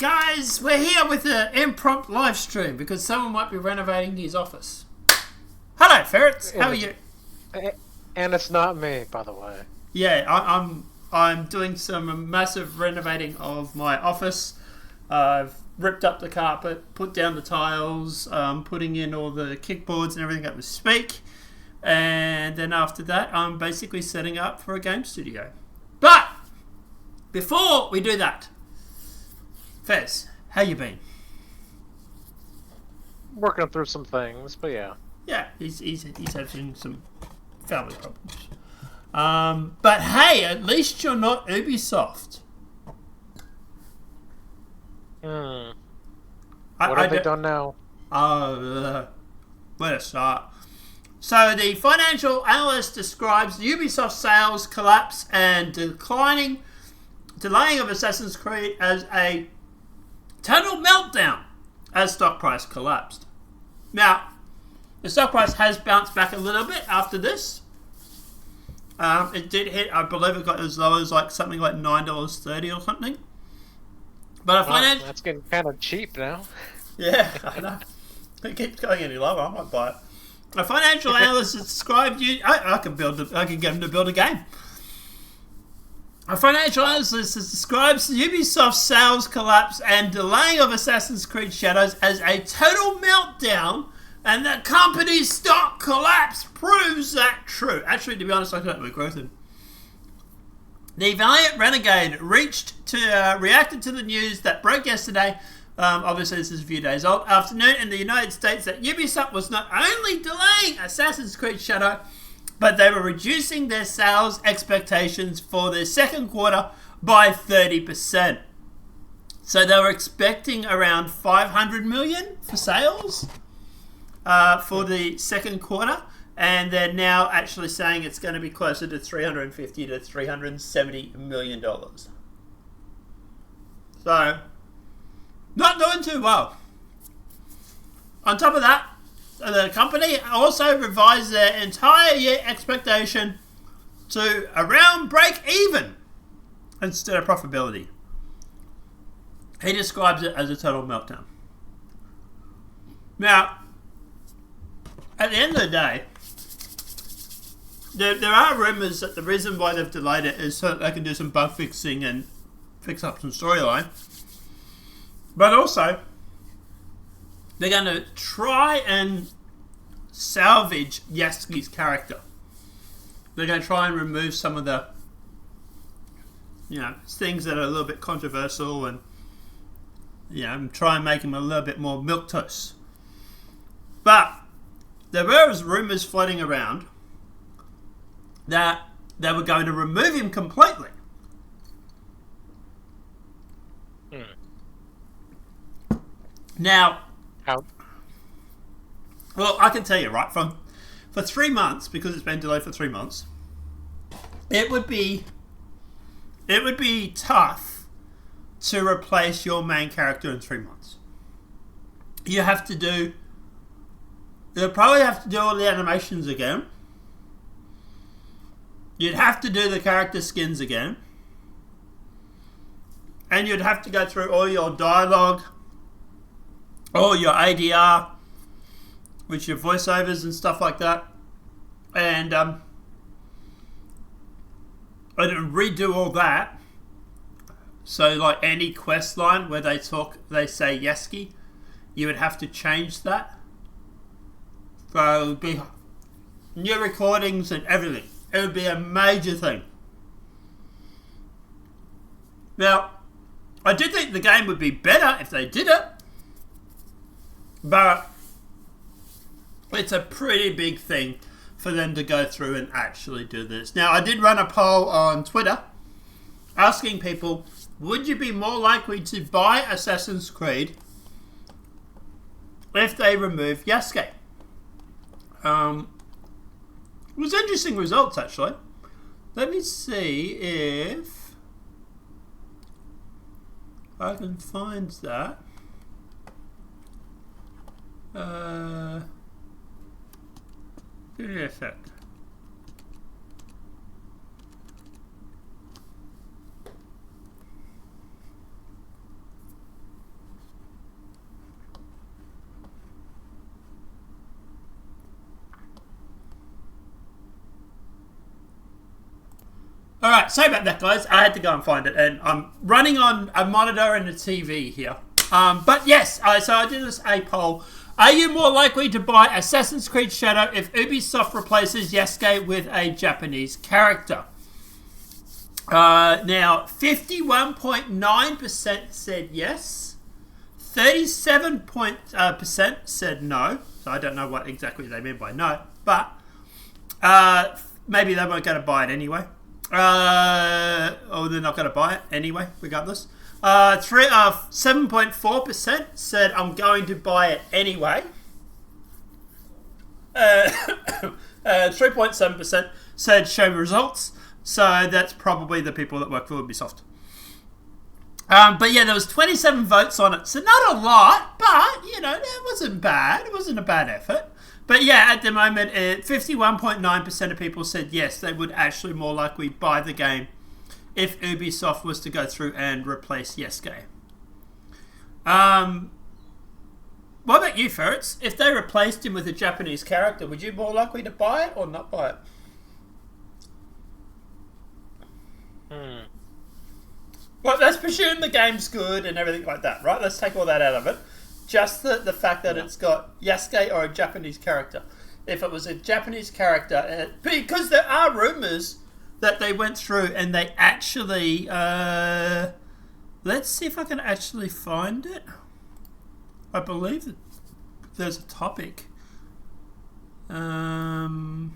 guys, we're here with an impromptu live stream because someone might be renovating his office. Hello, ferrets. How are you? And it's not me, by the way. Yeah, I'm doing some massive renovating of my office. I've ripped up the carpet, put down the tiles, putting in all the kickboards and everything that was speak. And then after that, I'm basically setting up for a game studio. But before we do that, Fez, how you been? Working through some things, but yeah. Yeah, he's having some family problems. But hey, at least you're not Ubisoft. What have they done now? Let us start. So the financial analyst describes Ubisoft sales collapse and delaying of Assassin's Creed as a total meltdown as stock price collapsed. Now, the stock price has bounced back a little bit after this. It did hit, I believe it got as low as like something like $9.30 or something. But that's getting kind of cheap now. Yeah, I know. It keeps going any lower. I might buy it. A financial analyst described I can get him to build a game. A financial analyst describes Ubisoft sales collapse and delaying of Assassin's Creed Shadows as a total meltdown, and the company's stock collapse proves that true. Actually, to be honest, I don't agree with him. The Valiant Renegade reacted to the news that broke yesterday. Obviously, this is a few days old. Afternoon in the United States that Ubisoft was not only delaying Assassin's Creed Shadow, but they were reducing their sales expectations for their second quarter by 30%. So they were expecting around $500 million for sales for the second quarter, and they're now actually saying it's going to be closer to $350 to $370 million. So, not doing too well. On top of that, the company also revised their entire year expectation to around break even instead of profitability. He describes it as a total meltdown. Now, at the end of the day, there are rumours that the reason why they've delayed it is so that they can do some bug fixing and fix up some storyline. But also, they're going to try and salvage Yasuki's character. They're going to try and remove some of the, things that are a little bit controversial and, try and make him a little bit more milquetoast. But there were rumours floating around that they were going to remove him completely. Now, how? Well, I can tell you, right, for 3 months, because it's been delayed for 3 months, it would be tough to replace your main character in 3 months. You'll probably have to do all the animations again. You'd have to do the character skins again. And you'd have to go through all your dialogue, all your ADR, with your voiceovers and stuff like that. And redo all that. So like any quest line where they say Yasuki, you would have to change that. So it would be new recordings and everything. It would be a major thing. Now, I do think the game would be better if they did it, but it's a pretty big thing for them to go through and actually do this. Now, I did run a poll on Twitter asking people, would you be more likely to buy Assassin's Creed if they remove Yasuke? It was interesting results, actually. Let me see if I can find that. Give me a sec. Alright, sorry about that, guys. I had to go and find it, and I'm running on a monitor and a TV here. But yes, so I did a poll. Are you more likely to buy Assassin's Creed Shadow if Ubisoft replaces Yasuke with a Japanese character? Now, 51.9% said yes. 37% said no. So I don't know what exactly they mean by no. But maybe they weren't going to buy it anyway. Or they're not going to buy it anyway, regardless. 7.4% said I'm going to buy it anyway. 3.7% said show me results. So that's probably the people that work for Ubisoft. But yeah, there was 27 votes on it. So not a lot, but, you know, it wasn't bad. It wasn't a bad effort. But yeah, at the moment, 51.9% of people said yes, they would actually more likely buy the game if Ubisoft was to go through and replace Yasuke. What about you, Ferrets? If they replaced him with a Japanese character, would you more likely to buy it or not buy it? Well, let's presume the game's good and everything like that, right? Let's take all that out of it. Just the fact that it's got Yasuke or a Japanese character. If it was a Japanese character, because there are rumours that they went through and they actually... let's see if I can actually find it. I believe that there's a topic. Yeah,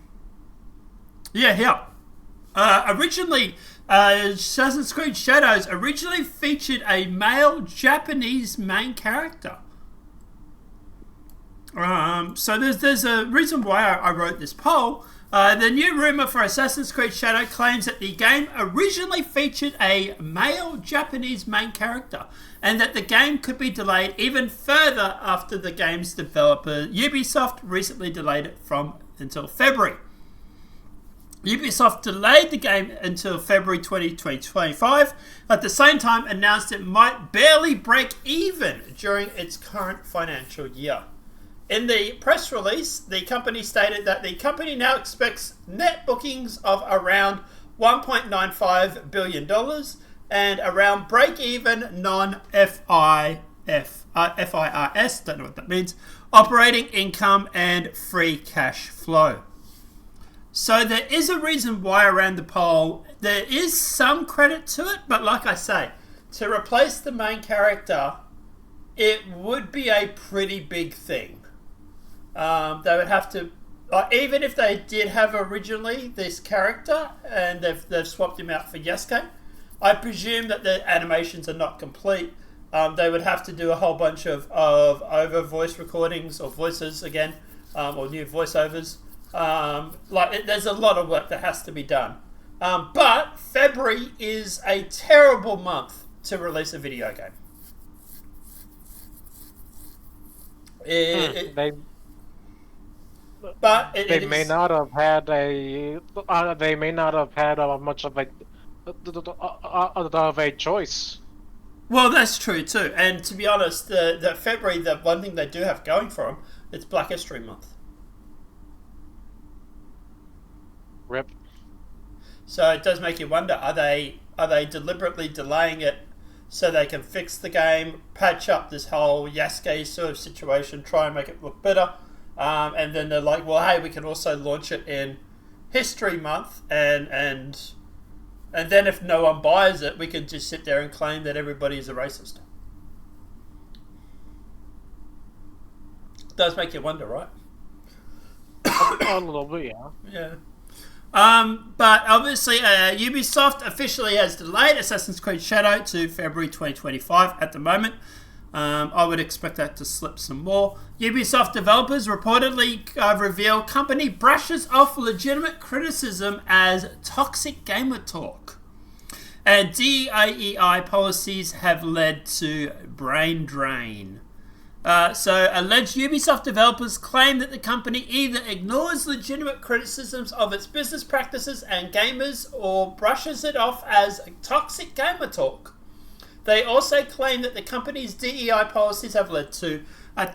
here. Originally, Assassin's Creed Shadows originally featured a male Japanese main character. So there's a reason why I wrote this poll. The new rumor for Assassin's Creed Shadow claims that the game originally featured a male Japanese main character, and that the game could be delayed even further after the game's developer Ubisoft recently delayed it until February. Ubisoft delayed the game until February 2025, at the same time announced it might barely break even during its current financial year. In the press release, the company stated that the company now expects net bookings of around $1.95 billion and around break-even non-FIRS, don't know what that means, operating income and free cash flow. So there is a reason why around the poll. There is some credit to it, but like I say, to replace the main character, it would be a pretty big thing. They would have to, even if they did have originally this character and they've swapped him out for Yasuke, I presume that the animations are not complete. They would have to do a whole bunch of over voice recordings or voices again, or new voiceovers. There's a lot of work that has to be done. But February is a terrible month to release a video game. They may not have had much of a choice. Well, that's true too. And to be honest, the February, the one thing they do have going for them, it's Black History Month. Rip. So it does make you wonder: are they deliberately delaying it so they can fix the game, patch up this whole Yasuke sort of situation, try and make it look better? And then they're like, well, hey, we can also launch it in History Month, and then if no one buys it, we can just sit there and claim that everybody is a racist. It does make you wonder, right? A little bit, yeah. Yeah. But obviously, Ubisoft officially has delayed Assassin's Creed Shadow to February 2025 at the moment. I would expect that to slip some more. Ubisoft developers reportedly reveal company brushes off legitimate criticism as toxic gamer talk. And DEI policies have led to brain drain. So alleged Ubisoft developers claim that the company either ignores legitimate criticisms of its business practices and gamers or brushes it off as toxic gamer talk. They also claim that the company's DEI policies have led to a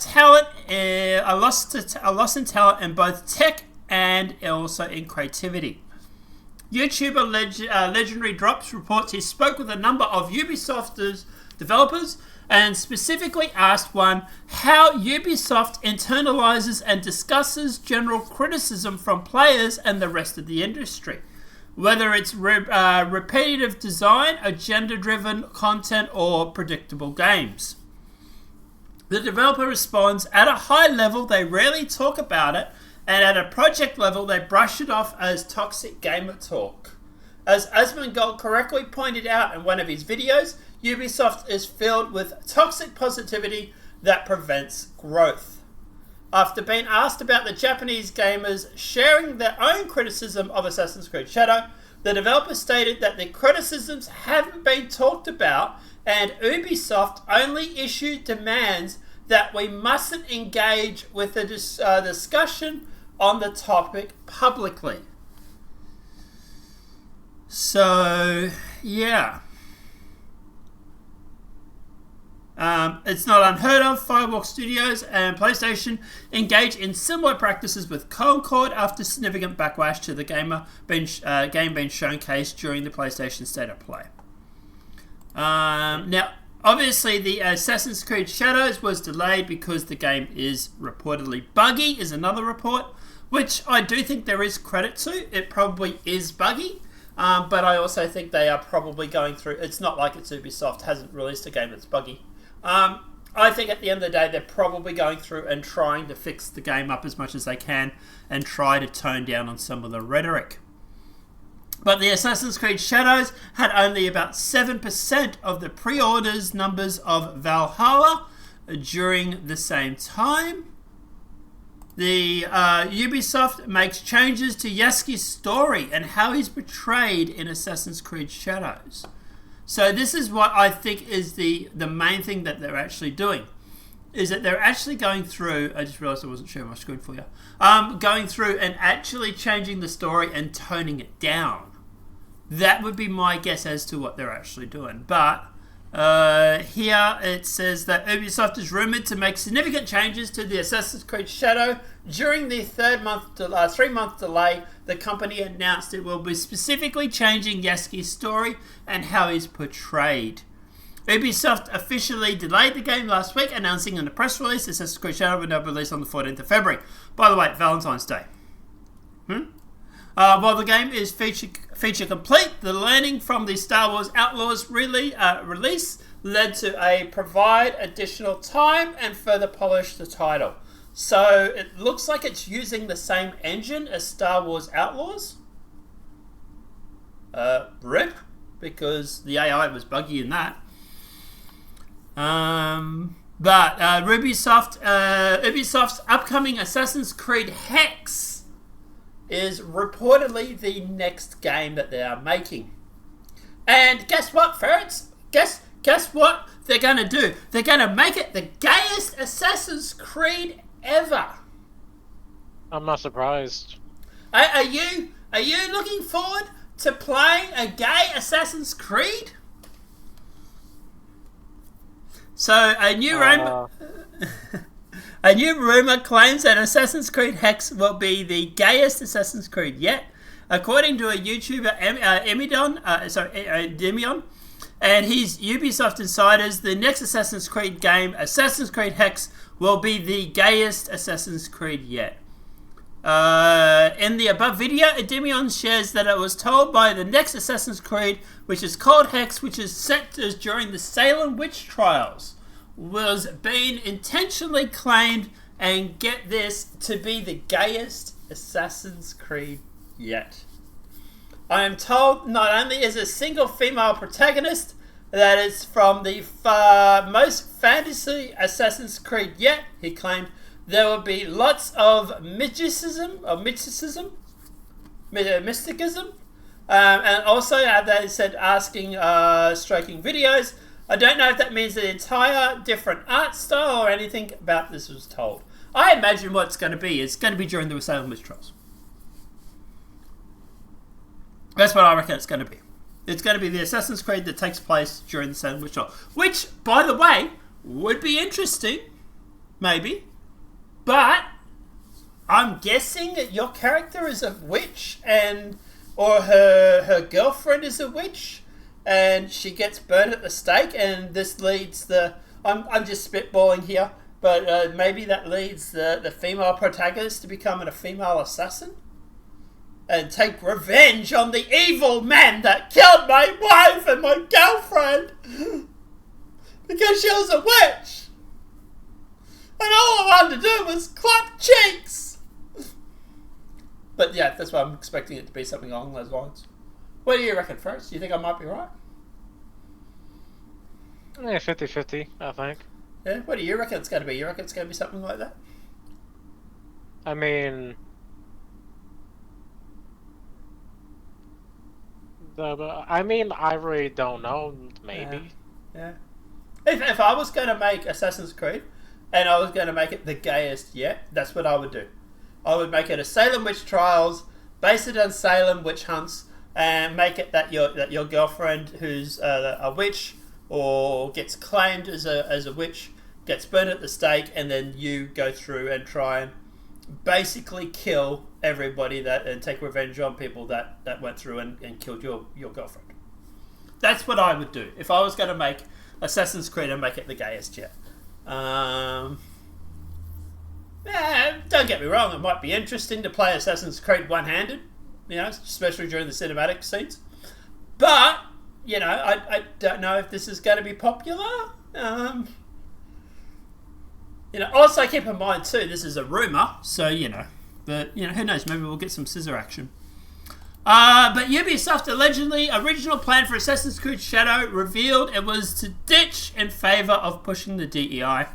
loss in talent in both tech and also in creativity. YouTuber Legendary Drops reports he spoke with a number of Ubisoft developers and specifically asked one how Ubisoft internalizes and discusses general criticism from players and the rest of the industry. Whether it's repetitive design, agenda-driven content, or predictable games. The developer responds, at a high level, they rarely talk about it, and at a project level, they brush it off as toxic gamer talk. As Asmongold correctly pointed out in one of his videos, Ubisoft is filled with toxic positivity that prevents growth. After being asked about the Japanese gamers sharing their own criticism of Assassin's Creed Shadow, the developer stated that the criticisms haven't been talked about and Ubisoft only issued demands that we mustn't engage with the discussion on the topic publicly. So, yeah. It's not unheard of. Firewalk Studios and PlayStation engage in similar practices with Concord after significant backlash to the game being showcased during the PlayStation State of Play. Now, obviously, the Assassin's Creed Shadows was delayed because the game is reportedly buggy, is another report, which I do think there is credit to. It probably is buggy. But I also think they are probably going through... It's not like it's Ubisoft hasn't released a game that's buggy. I think at the end of the day, they're probably going through and trying to fix the game up as much as they can and try to tone down on some of the rhetoric. But the Assassin's Creed Shadows had only about 7% of the pre-orders numbers of Valhalla during the same time. The Ubisoft makes changes to Yasuke's story and how he's portrayed in Assassin's Creed Shadows. So this is what I think is the main thing that they're actually doing. Is that they're actually going through... I just realised I wasn't sharing my screen for you. Going through and actually changing the story and toning it down. That would be my guess as to what they're actually doing. But here it says that Ubisoft is rumoured to make significant changes to the Assassin's Creed Shadow. During the 3-month delay, the company announced it will be specifically changing Yasuke's story and how he's portrayed. Ubisoft officially delayed the game last week, announcing in a press release Assassin's Creed Shadow will now be released on the 14th of February. By the way, Valentine's Day. While the game is feature complete, the learning from the Star Wars Outlaws release led to a provide additional time and further polish the title. So it looks like it's using the same engine as Star Wars Outlaws. RIP, because the AI was buggy in that. But Ubisoft's upcoming Assassin's Creed Hex is reportedly the next game that they are making. And guess what, ferrets? Guess what they're going to do? They're going to make it the gayest Assassin's Creed ever. I'm not surprised. Are you looking forward to playing a gay Assassin's Creed? So a new rumor claims that Assassin's Creed Hex will be the gayest Assassin's Creed yet. According to a YouTuber, Demion, and his Ubisoft insiders, the next Assassin's Creed game, Assassin's Creed Hex, will be the gayest Assassin's Creed yet. In the above video, Demion shares that it was told by the next Assassin's Creed, which is called Hex, which is set as during the Salem witch trials, was being intentionally claimed, and get this, to be the gayest Assassin's Creed yet. I am told not only is a single female protagonist that is from the most fantasy Assassin's Creed yet, he claimed, there will be lots of mysticism, and also they said asking stroking videos. I don't know if that means the entire different art style or anything about this was told. I imagine what it's going to be. It's going to be during the Salem witch trials. That's what I reckon it's going to be. It's going to be the Assassin's Creed that takes place during the Salem witch trial, which, by the way, would be interesting, maybe. But I'm guessing that your character is a witch, and or her girlfriend is a witch, and she gets burned at the stake, and this leads the... I'm just spitballing here, but maybe that leads the female protagonist to become a female assassin? And take revenge on the evil man that killed my wife and my girlfriend because she was a witch. And all I wanted to do was clap cheeks. But yeah, that's why I'm expecting it to be something along those lines. What do you reckon, first? Do you think I might be right? Yeah, 50-50, I think. Yeah, what do you reckon it's going to be? You reckon it's going to be something like that? I mean... I really don't know. Maybe. Yeah. If I was going to make Assassin's Creed, and I was going to make it the gayest yet, that's what I would do. I would make it a Salem witch trials, base it on Salem witch hunts, and make it that your girlfriend, who's a witch or gets claimed as a witch, gets burned at the stake, and then you go through and try and basically kill everybody and take revenge on people that went through and killed your girlfriend. That's what I would do if I was going to make Assassin's Creed and make it the gayest yet. Yeah, don't get me wrong, it might be interesting to play Assassin's Creed one-handed, especially during the cinematic scenes. But, I don't know if this is going to be popular. Also keep in mind too, this is a rumour, so but who knows, maybe we'll get some scissor action. But Ubisoft allegedly original plan for Assassin's Creed Shadow revealed it was to ditch in favour of pushing the DEI.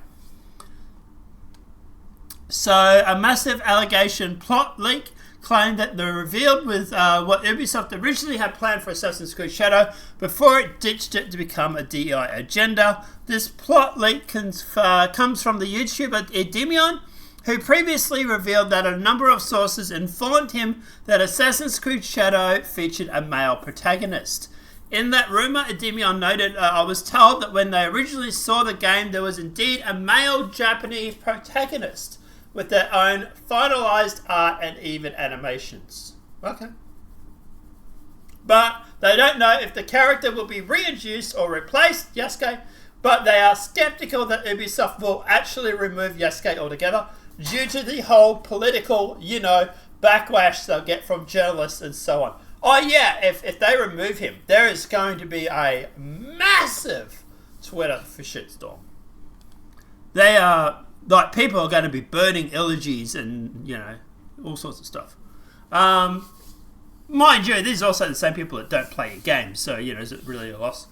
So a massive allegation plot leak claimed that they revealed with what Ubisoft originally had planned for Assassin's Creed Shadow before it ditched it to become a DEI agenda. This plot leak comes from the YouTuber Edemion, who previously revealed that a number of sources informed him that Assassin's Creed Shadow featured a male protagonist. In that rumour, Edemion noted, I was told that when they originally saw the game, there was indeed a male Japanese protagonist with their own finalised art and even animations. Okay. But they don't know if the character will be reintroduced or replaced Yasuke, but they are skeptical that Ubisoft will actually remove Yasuke altogether due to the whole political, backlash they'll get from journalists and so on. Oh yeah, if they remove him, there is going to be a massive Twitter for shitstorm. They are... people are going to be burning elegies and, all sorts of stuff. Mind you, these are also the same people that don't play your game, so, is it really a loss?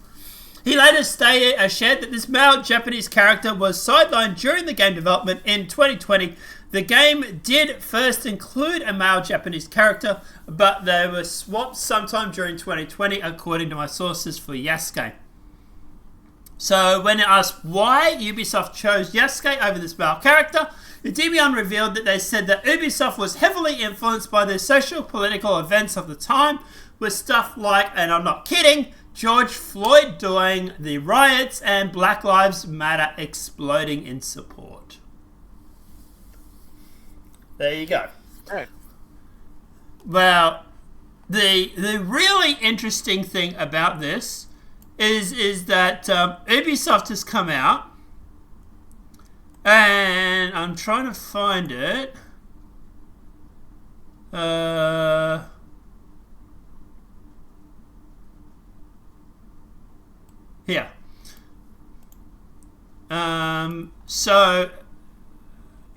He later shared that this male Japanese character was sidelined during the game development in 2020. The game did first include a male Japanese character, but they were swapped sometime during 2020, according to my sources for Yasuke. So when asked why Ubisoft chose Yasuke over this male character, Edemion revealed that they said that Ubisoft was heavily influenced by the social political events of the time, with stuff like, and I'm not kidding, George Floyd doing the riots and Black Lives Matter exploding in support. There you go. Right. Well, the really interesting thing about this is that Ubisoft has come out, and I'm trying to find it. Here. So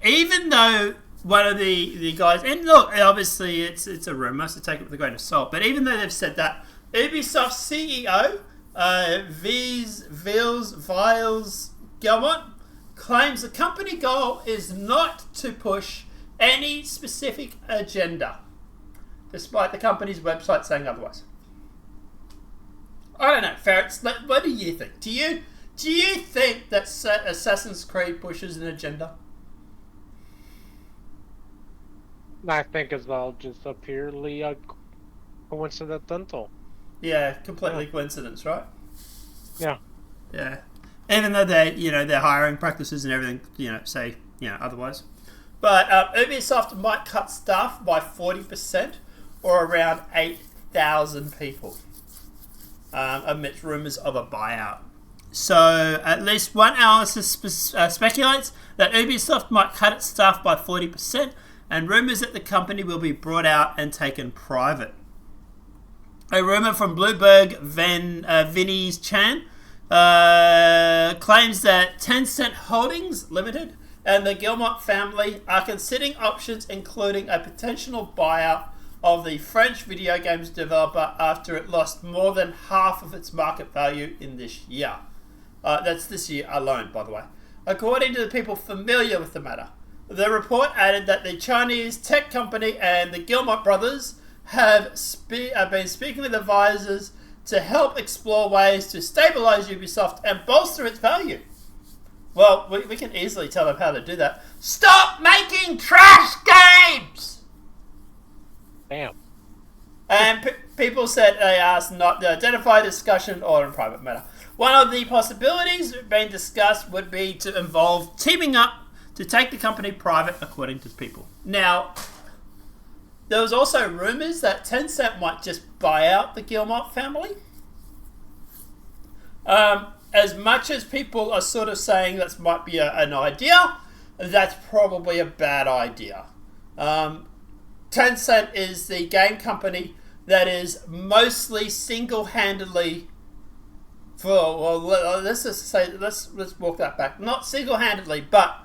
even though one of the guys, and look, obviously it's a rumor, so take it with a grain of salt, but even though they've said that, Ubisoft CEO Viles Gilmont claims the company goal is not to push any specific agenda, despite the company's website saying otherwise. I don't know, Ferrets. What do you think? Do you think that Assassin's Creed pushes an agenda? I think it's all just a purely coincidental. Yeah, completely coincidence, right? Yeah. Yeah. Even though their hiring practices and everything, say, otherwise. But Ubisoft might cut staff by 40% or around 100,000 people amidst rumours of a buyout. So at least one analyst speculates that Ubisoft might cut its staff by 40%, and rumours that the company will be brought out and taken private. A rumour from Bloomberg Vinny's Chan claims that Tencent Holdings Limited and the Guillemot family are considering options including a potential buyout of the French video games developer after it lost more than half of its market value in this year. That's this year alone, by the way. According to the people familiar with the matter, the report added that the Chinese tech company and the Guillemot brothers have been speaking with advisors to help explore ways to stabilize Ubisoft and bolster its value. Well, we can easily tell them how to do that. Stop making trash games! Damn. And people said they asked not to identify discussion or in private matter. One of the possibilities being discussed would be to involve teaming up to take the company private, according to people. Now, there was also rumours that Tencent might just buy out the Guillemot family. As much as people are sort of saying that might be an idea, that's probably a bad idea. Tencent is the game company that is mostly single-handedly let's walk that back. Not single-handedly, but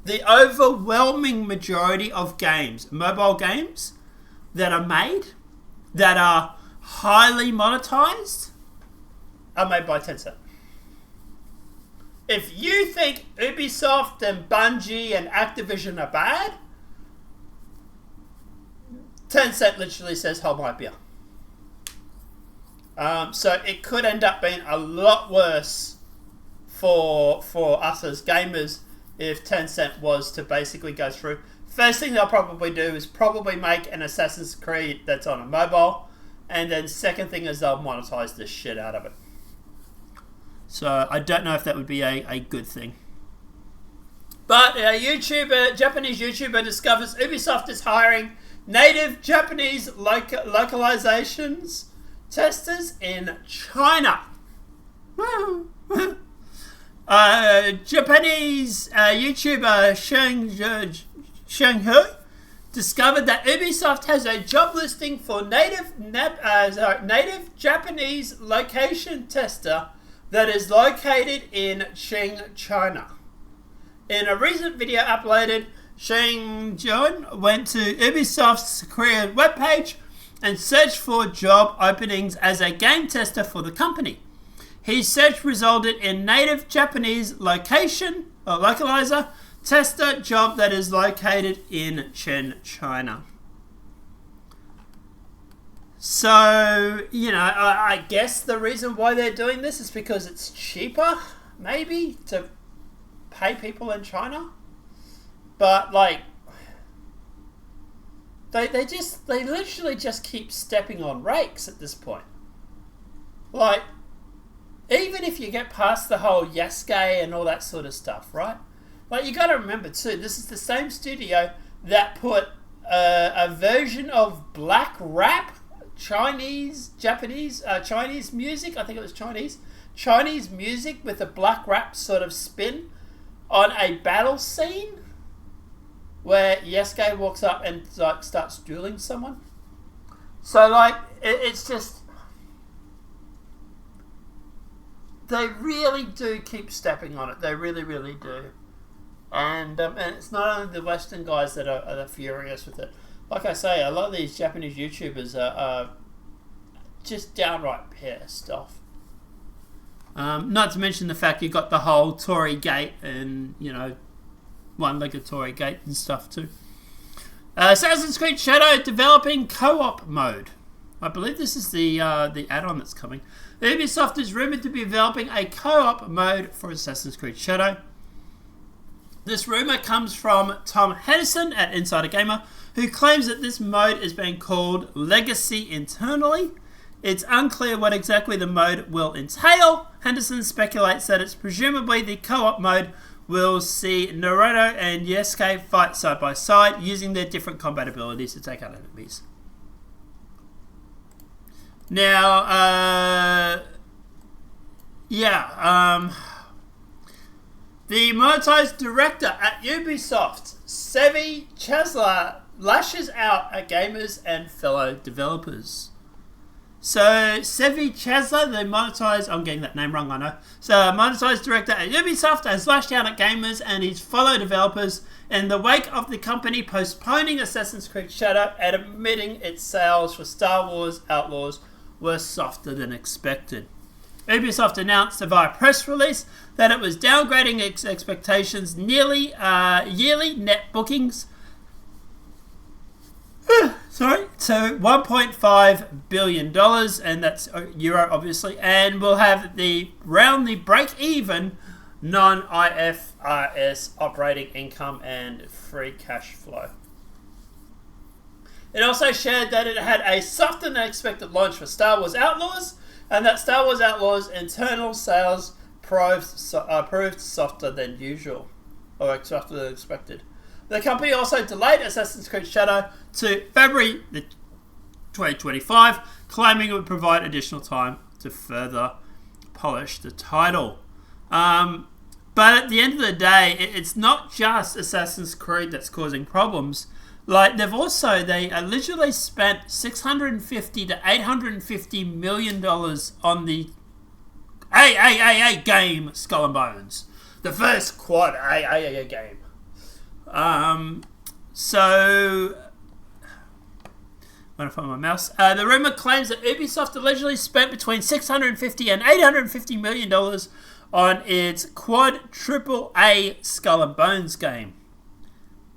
the overwhelming majority of games, mobile games, that are made, that are highly monetized, are made by Tencent. If you think Ubisoft and Bungie and Activision are bad, Tencent literally says, hold my beer. So it could end up being a lot worse for us as gamers if Tencent was to basically go through. First thing they'll probably do is probably make an Assassin's Creed that's on a mobile, and then second thing is they'll monetize the shit out of it. So I don't know if that would be a good thing. But a Japanese YouTuber discovers Ubisoft is hiring native Japanese localizations testers in China. Japanese YouTuber Sheng Hu discovered that Ubisoft has a job listing for native Japanese location tester that is located in Cheng, China. In a recent video uploaded, Sheng Jun went to Ubisoft's Korean webpage and searched for job openings as a game tester for the company. His search resulted in native Japanese localizer tester job that is located in Cheng, China. So, I guess the reason why they're doing this is because it's cheaper, maybe, to pay people in China. But, they literally just keep stepping on rakes at this point. Even if you get past the whole Yasuke and all that sort of stuff, right? You got to remember too, this is the same studio that put a version of black rap, Chinese music, I think it was Chinese music with a black rap sort of spin on a battle scene where Yasuke walks up and starts dueling someone. So it's just, they really do keep stepping on it. They really, really do. And it's not only the Western guys that are furious with it. Like I say, a lot of these Japanese YouTubers are just downright pissed off. Not to mention the fact you got the whole Torii Gate and, one-legged Torii Gate and stuff too. Assassin's Creed Shadow developing co-op mode. I believe this is the add-on that's coming. Ubisoft is rumoured to be developing a co-op mode for Assassin's Creed Shadow. This rumour comes from Tom Henderson at Insider Gamer, who claims that this mode is being called Legacy internally. It's unclear what exactly the mode will entail. Henderson speculates that it's presumably the co-op mode will see Naruto and Yasuke fight side by side, using their different combat abilities to take out enemies. Now, the monetized director at Ubisoft, Sevi Chesler, lashes out at gamers and fellow developers. So, Sevi Chesler, the monetized... I'm getting that name wrong, I know. So, monetized director at Ubisoft has lashed out at gamers and his fellow developers in the wake of the company postponing Assassin's Creed Shadow and admitting its sales for Star Wars Outlaws were softer than expected. Ubisoft announced via press release that it was downgrading its expectations yearly net bookings to $1.5 billion, and that's euro obviously, and will have the break-even non-IFRS operating income and free cash flow. It also shared that it had a softer than expected launch for Star Wars Outlaws, and that Star Wars Outlaws' internal sales proved softer than usual, or softer than expected. The company also delayed Assassin's Creed Shadow to February 2025, claiming it would provide additional time to further polish the title. But at the end of the day, it's not just Assassin's Creed that's causing problems. Like, they literally spent $650 to $850 million on the game Skull and Bones. The first quad game. So... I'm going to find my mouse. The rumour claims that Ubisoft allegedly spent between $650 and $850 million on its quad AAA Skull and Bones game,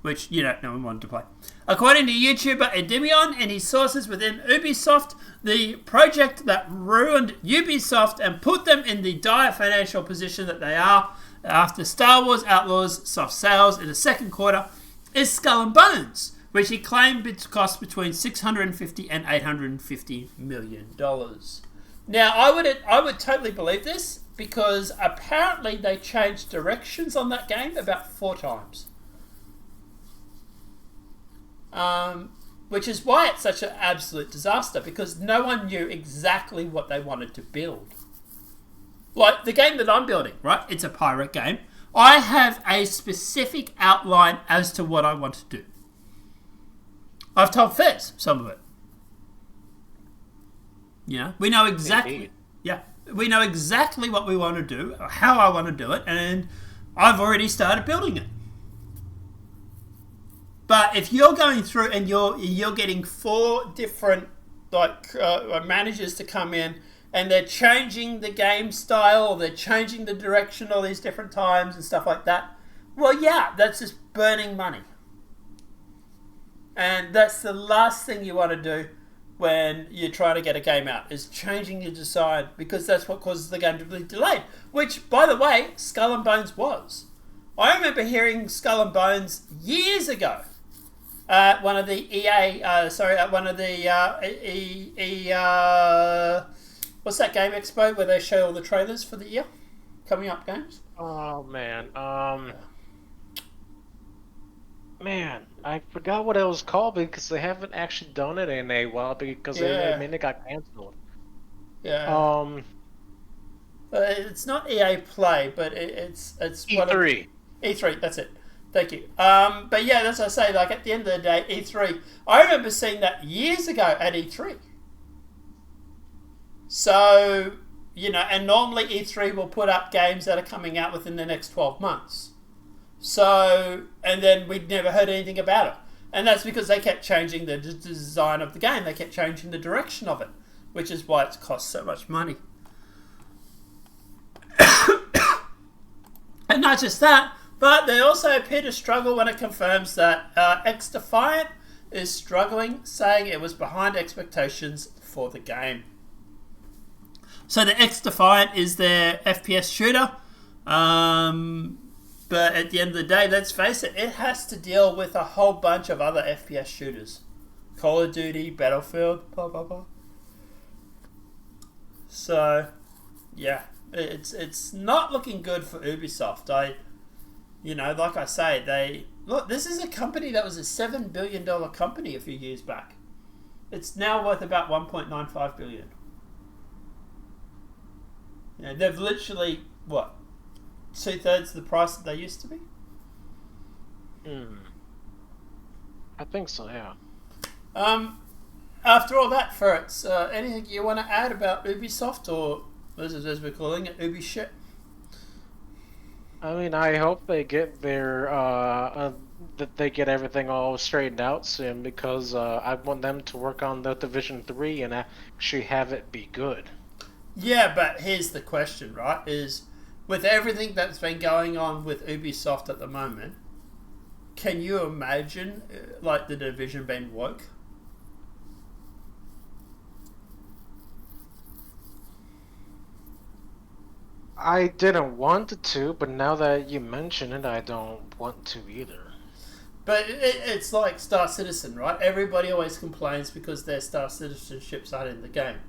which, no one wanted to play. According to YouTuber Endymion and his sources within Ubisoft, the project that ruined Ubisoft and put them in the dire financial position that they are after Star Wars Outlaws soft sales in the second quarter is Skull and Bones, which he claimed it cost between $650 and $850 million. Now, I would totally believe this, because apparently they changed directions on that game about 4 times. Which is why it's such an absolute disaster, because no one knew exactly what they wanted to build. Like the game that I'm building, right? It's a pirate game. I have a specific outline as to what I want to do. I've told Fez some of it. We know exactly. Indeed. Yeah, we know exactly what we want to do, or how I want to do it, and I've already started building it. But if you're going through and you're getting 4 different managers to come in, and they're changing the game style, or they're changing the direction all these different times and stuff like that, well, yeah, that's just burning money. And that's the last thing you want to do when you're trying to get a game out, is changing your design, because that's what causes the game to be delayed. Which, by the way, Skull and Bones was. I remember hearing Skull and Bones years ago at one of the what's that game expo where they show all the trailers for the year coming up games? Oh man, I forgot what it was called, because they haven't actually done it in a while, because it got cancelled. Yeah. It's not EA Play, but it's E3. E3, that's it. Thank you. But yeah, as I say, like at the end of the day, E3. I remember seeing that years ago at E3. So, and normally E3 will put up games that are coming out within the next 12 months. So, and then we'd never heard anything about it. And that's because they kept changing the design of the game. They kept changing the direction of it, which is why it's cost so much money. And not just that, but they also appear to struggle when it confirms that X-Defiant is struggling, saying it was behind expectations for the game. So the X-Defiant is their FPS shooter. But at the end of the day, let's face it, it has to deal with a whole bunch of other FPS shooters. Call of Duty, Battlefield, blah, blah, blah. So, yeah, it's not looking good for Ubisoft. Like I say, this is a company that was a $7 billion company a few years back. It's now worth about 1.95 billion. You know, they've literally, what, 2/3 of the price that they used to be? I think so, yeah. After all that, Ferrets, anything you want to add about Ubisoft, or as we're calling it, Ubi shit? I mean, I hope they get their that they get everything all straightened out soon, because I want them to work on the Division 3 and actually have it be good. Yeah, but here's the question, right? Is with everything that's been going on with Ubisoft at the moment, can you imagine like the Division being woke? I didn't want it to, but now that you mention it, I don't want to either. But it's like Star Citizen, right? Everybody always complains because their Star Citizenships aren't in the game.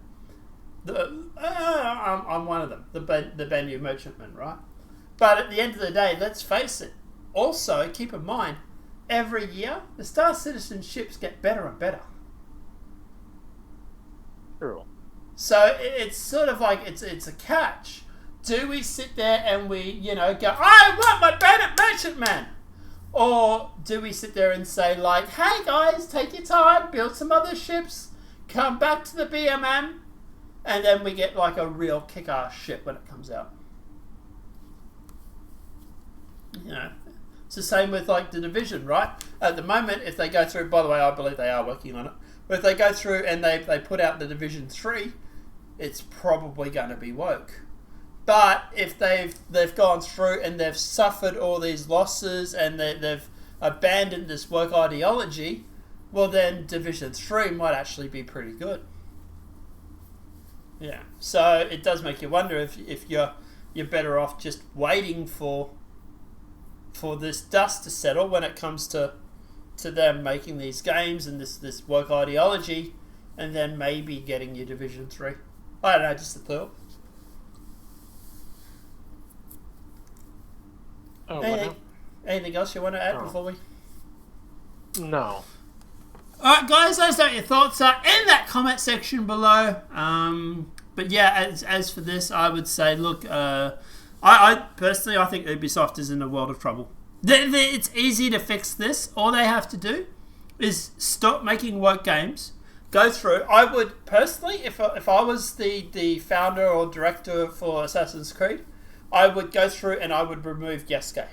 I'm one of them, the Banyu Merchantman, right? But at the end of the day, let's face it. Also, keep in mind, every year the Star Citizenships get better and better. True. So it's sort of like it's a catch. Do we sit there and we go, I want my Bandit Merchantman? Or do we sit there and say like, hey guys, take your time, build some other ships, come back to the BMM, and then we get like a real kick-ass ship when it comes out. It's the same with like the Division, right? At the moment, if they go through, by the way, I believe they are working on it, but if they go through and they put out the Division 3, it's probably going to be woke. But if they've gone through and they've suffered all these losses and they've abandoned this woke ideology, well then Division 3 might actually be pretty good. Yeah, so it does make you wonder if you're better off just waiting for this dust to settle when it comes to them making these games and this woke ideology, and then maybe getting your Division 3. I don't know, just a thought. Oh, anything else you want to add before we? No. Alright guys, let us know what your thoughts are in that comment section below. But yeah, as for this, I would say, look, I personally, I think Ubisoft is in a world of trouble. It's easy to fix this. All they have to do is stop making woke games. Go through. I would personally, if I was the founder or director for Assassin's Creed, I would go through and I would remove Yasuke.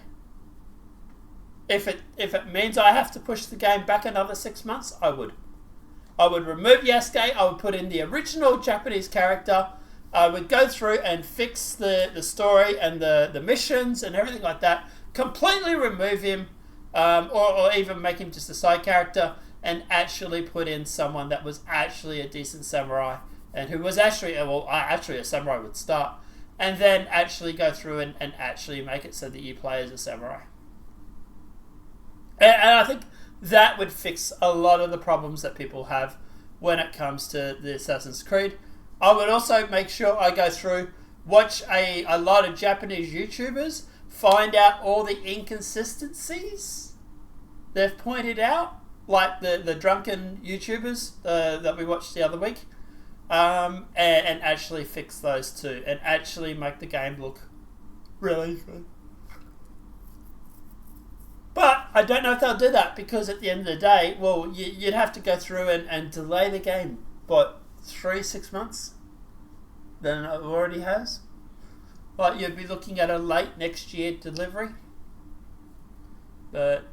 If it means I have to push the game back another 6 months, I would. I would remove Yasuke. I would put in the original Japanese character. I would go through and fix the story and the missions and everything like that. Completely remove him, or even make him just a side character, and actually put in someone that was actually a decent samurai and who was actually a samurai would start, and then actually go through and actually make it so that you play as a samurai. And I think that would fix a lot of the problems that people have when it comes to the Assassin's Creed. I would also make sure I go through, watch a lot of Japanese YouTubers, find out all the inconsistencies they've pointed out, like the drunken YouTubers that we watched the other week, and actually fix those too, and actually make the game look really good. But I don't know if they'll do that, because at the end of the day, well, you'd have to go through and delay the game, 3-6 months than it already has. Like, you'd be looking at a late next year delivery. But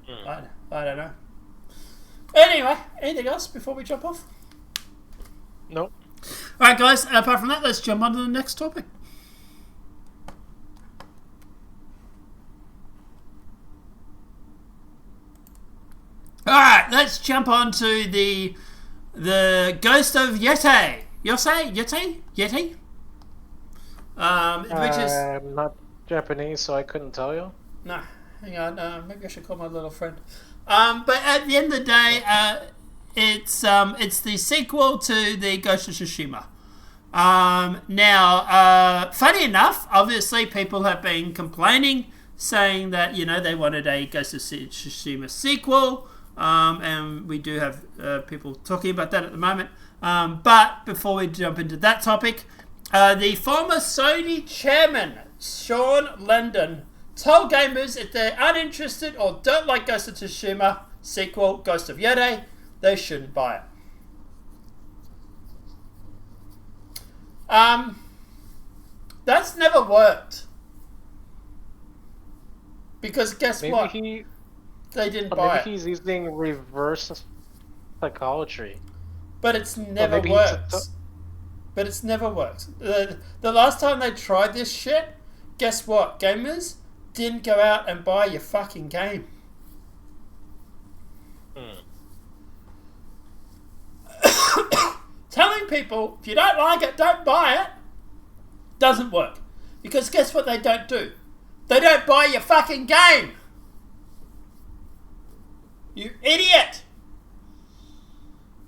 I don't know. Anyway, anything else before we jump off? Nope. Alright guys, apart from that, let's jump on to the next topic. Alright, let's jump on to the Ghost of Yōtei. Yōtei? Which is... I'm not Japanese, so I couldn't tell you. No, hang on. Maybe I should call my little friend. But at the end of the day, it's the sequel to the Ghost of Tsushima. Now, funny enough, obviously people have been complaining, saying that they wanted a Ghost of Tsushima sequel. and we do have people talking about that at the moment. But before we jump into that topic, the former Sony chairman, Sean Lendon, told gamers if they're uninterested or don't like Ghost of Tsushima sequel, Ghost of Yōtei, they shouldn't buy it. That's never worked. Because guess what? They didn't buy it. Maybe he's using reverse psychology. But it's never worked. But it's never worked. The last time they tried this shit, guess what? Gamers didn't go out and buy your fucking game. Telling people, if you don't like it, don't buy it, doesn't work. Because guess what they don't do? They don't buy your fucking game. You idiot.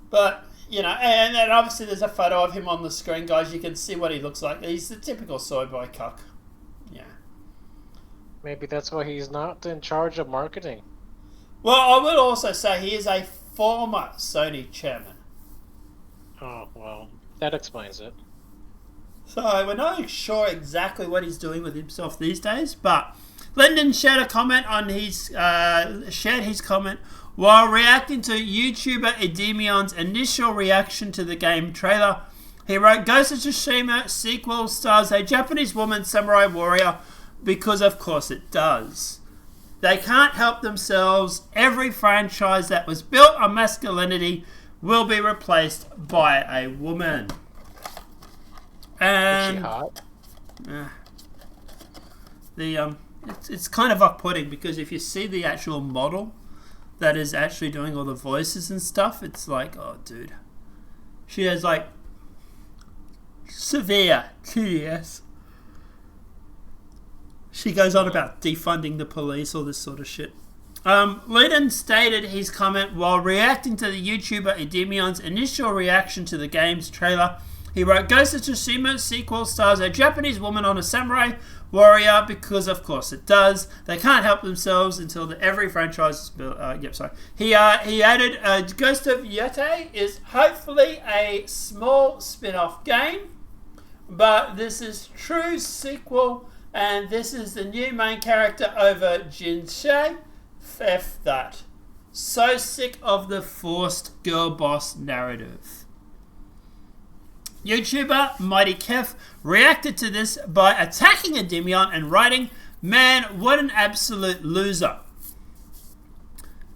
But, you know, and obviously there's a photo of him on the screen, guys. You can see what he looks like. He's the typical soy boy cuck. Yeah. Maybe that's why he's not in charge of marketing. Well, I would also say he is a former Sony chairman. Oh, well, that explains it. So we're not sure exactly what he's doing with himself these days, but Lyndon shared his comment while reacting to YouTuber Edemion's initial reaction to the game trailer. He wrote, Ghost of Tsushima sequel stars a Japanese woman samurai warrior because of course it does. They can't help themselves. Every franchise that was built on masculinity will be replaced by a woman. And is she hot? It's kind of off-putting because if you see the actual model that is actually doing all the voices and stuff, it's like, oh, dude, she has like severe TDS. She goes on about defunding the police, all this sort of shit. Lyndon stated his comment while reacting to the YouTuber Edemion's initial reaction to the game's trailer. He wrote, Ghost of Tsushima sequel stars a Japanese woman on a samurai warrior because of course it does. They can't help themselves until every franchise is built. He added, Ghost of Yōtei is hopefully a small spin-off game, but this is true sequel and this is the new main character over Jinsei. F that. So sick of the forced girl boss narrative. YouTuber Mighty Kef reacted to this by attacking Edemion and writing, man, what an absolute loser.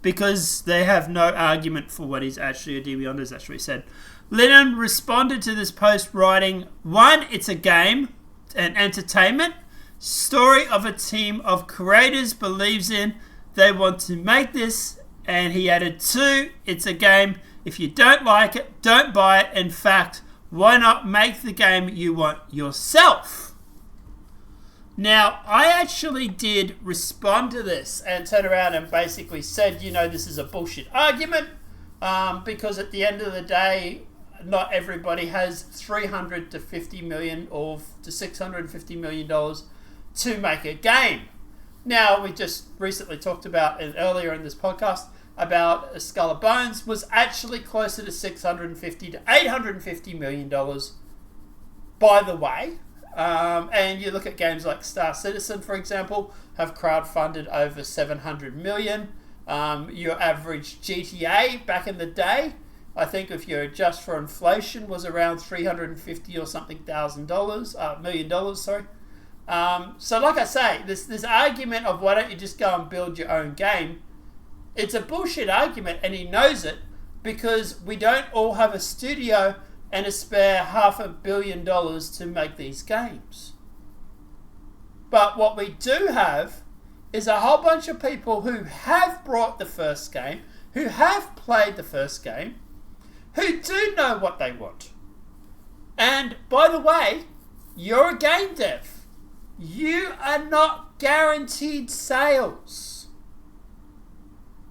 Because they have no argument for what Edemion has actually said. Lennon responded to this post writing, 1, it's a game, an entertainment, story of a team of creators believes in, they want to make this, and he added 2, it's a game, if you don't like it, don't buy it, in fact, why not make the game you want yourself? Now, I actually did respond to this and turn around and basically said, you know, this is a bullshit argument, because at the end of the day, not everybody has $300 to $50 million or to $650 million to make a game. Now, we just recently talked about it earlier in this podcast about A Skull of Bones was actually closer to $650 to $850 million, by the way. And you look at games like Star Citizen, for example, have crowdfunded over $700 million. Your average GTA back in the day, I think if you adjust for inflation, was around $350 or something million dollars, sorry. So like I say, this argument of why don't you just go and build your own game, it's a bullshit argument, and he knows it because we don't all have a studio and a spare $500 million to make these games. But what we do have is a whole bunch of people who have brought the first game, who have played the first game, who do know what they want. And by the way, you're a game dev. You are not guaranteed sales.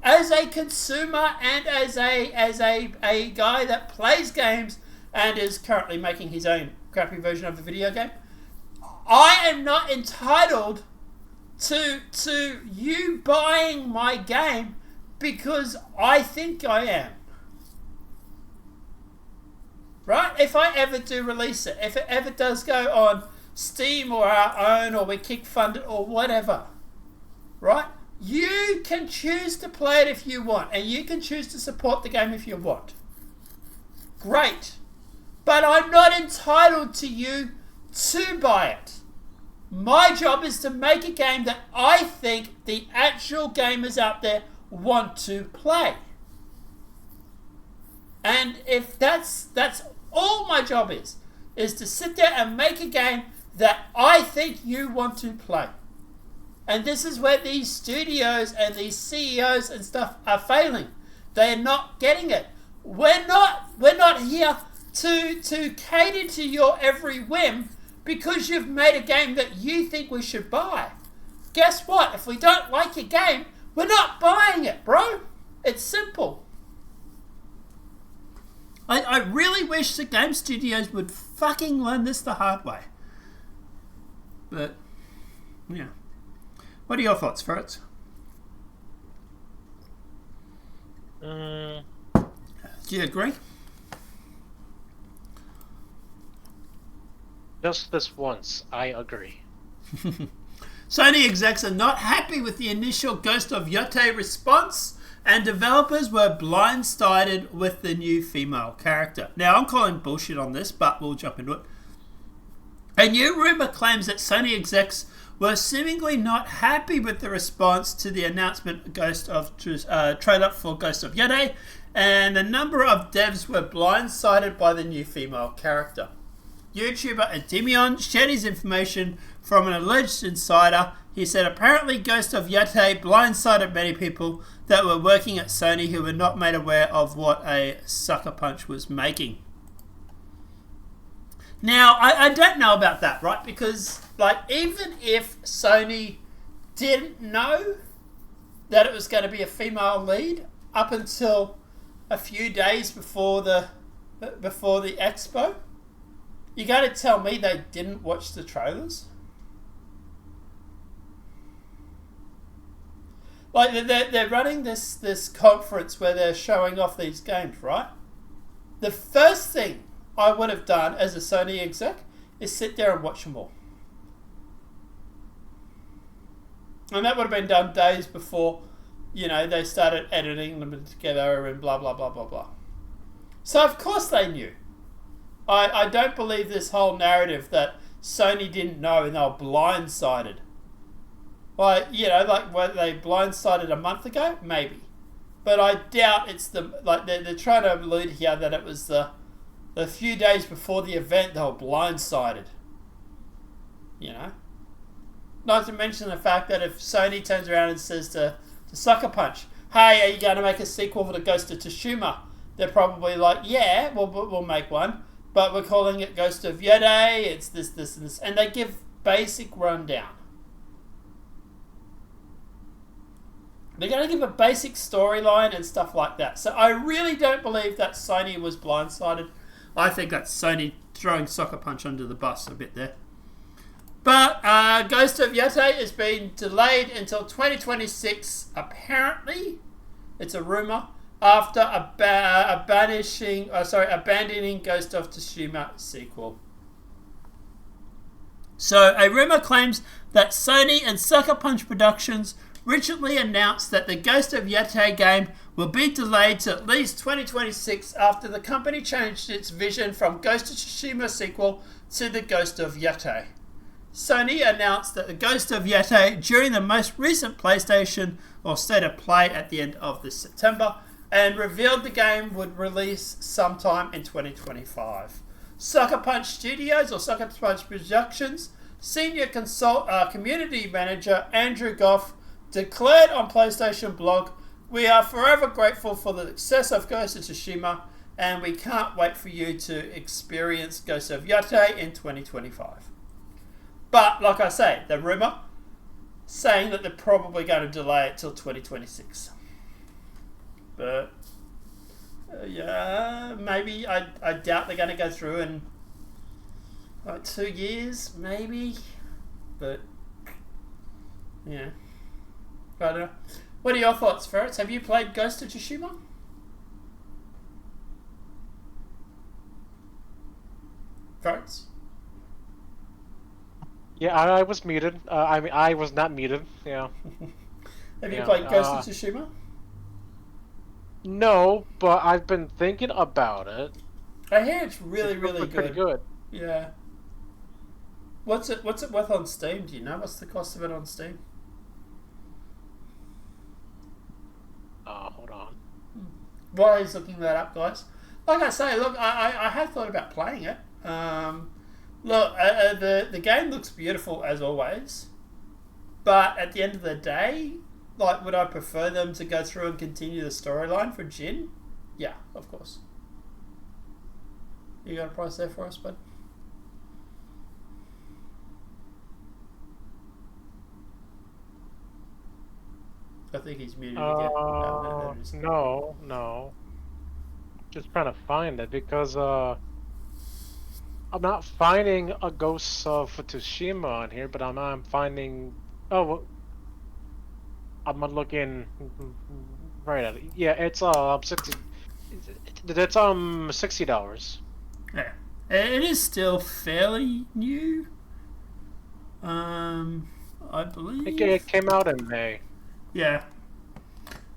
As a consumer and as a guy that plays games and is currently making his own crappy version of a video game, I am not entitled to you buying my game because I think I am. Right? If I ever do release it, if it ever does go on Steam or our own, or we kick-fund it or whatever, right? You can choose to play it if you want, and you can choose to support the game if you want. Great. But I'm not entitled to you to buy it. My job is to make a game that I think the actual gamers out there want to play. And if that's all my job is to sit there and make a game that I think you want to play. And this is where these studios and these CEOs and stuff are failing. They are not getting it. We're not here to cater to your every whim because you've made a game that you think we should buy. Guess what? If we don't like your game, we're not buying it, bro. It's simple. I really wish the game studios would fucking learn this the hard way. But, yeah. What are your thoughts, Fritz? Do you agree? Just this once, I agree. Sony execs are not happy with the initial Ghost of Yōtei response, and developers were blindsided with the new female character. Now, I'm calling bullshit on this, but we'll jump into it. A new rumor claims that Sony execs were seemingly not happy with the response to the announcement trailer for Ghost of Yōtei, and a number of devs were blindsided by the new female character. YouTuber Ademion shared his information from an alleged insider. He said apparently Ghost of Yōtei blindsided many people that were working at Sony who were not made aware of what a sucker punch was making. Now, I don't know about that, right? Because, like, even if Sony didn't know that it was going to be a female lead up until a few days before the expo, you got to tell me they didn't watch the trailers? Like, they're running this conference where they're showing off these games, right? The first thing I would have done as a Sony exec is sit there and watch them all. And that would have been done days before, they started editing them together and blah, blah, blah, blah, blah. So, of course they knew. I don't believe this whole narrative that Sony didn't know and they were blindsided. Like, were they blindsided a month ago? Maybe. But I doubt it's they're trying to allude here that it was the few days before the event they were blindsided. Not to mention the fact that if Sony turns around and says to Sucker Punch, hey, are you going to make a sequel for the Ghost of Tsushima? They're probably like, yeah, we'll make one. But we're calling it Ghost of Yōtei, it's this, and this. And they give basic rundown. They're going to give a basic storyline and stuff like that. So I really don't believe that Sony was blindsided. I think that's Sony throwing Sucker Punch under the bus a bit there. But Ghost of Yōtei has been delayed until 2026, apparently. It's a rumour. After abandoning Ghost of Tsushima sequel. So, a rumour claims that Sony and Sucker Punch Productions recently announced that the Ghost of Yōtei game will be delayed to at least 2026 after the company changed its vision from Ghost of Tsushima sequel to the Ghost of Yōtei. Sony announced that the Ghost of Yōtei during the most recent PlayStation or State of Play at the end of this September, and revealed the game would release sometime in 2025. Sucker Punch Studios or Sucker Punch Productions senior community manager Andrew Goff declared on PlayStation blog, "We are forever grateful for the success of Ghost of Tsushima, and we can't wait for you to experience Ghost of Yōtei in 2025. But, like I say, the rumour saying that they're probably going to delay it till 2026. But, yeah, maybe. I doubt they're going to go through in, 2 years, maybe. But, yeah. I don't know. What are your thoughts, Ferrets? Have you played Ghost of Tsushima? Ferrets? Yeah, I was muted. I mean, I was not muted. Yeah. Have you played Ghost of Tsushima? No, but I've been thinking about it. I hear it's really good. Pretty good. Yeah. What's it worth on Steam? Do you know what's the cost of it on Steam? Hold on. While he's looking that up, guys. Like I say, look, I have thought about playing it. Look, the game looks beautiful as always, but at the end of the day, like, would I prefer them to go through and continue the storyline for Jin? Yeah, of course. You got a price there for us, bud? I think he's muted again. No. Just trying to find it because I'm not finding a Ghost of Tsushima on here, but I'm finding. Oh, I'm looking right at it. Yeah, it's 60. It's $60. Yeah, it is still fairly new. I believe It came out in May. Yeah.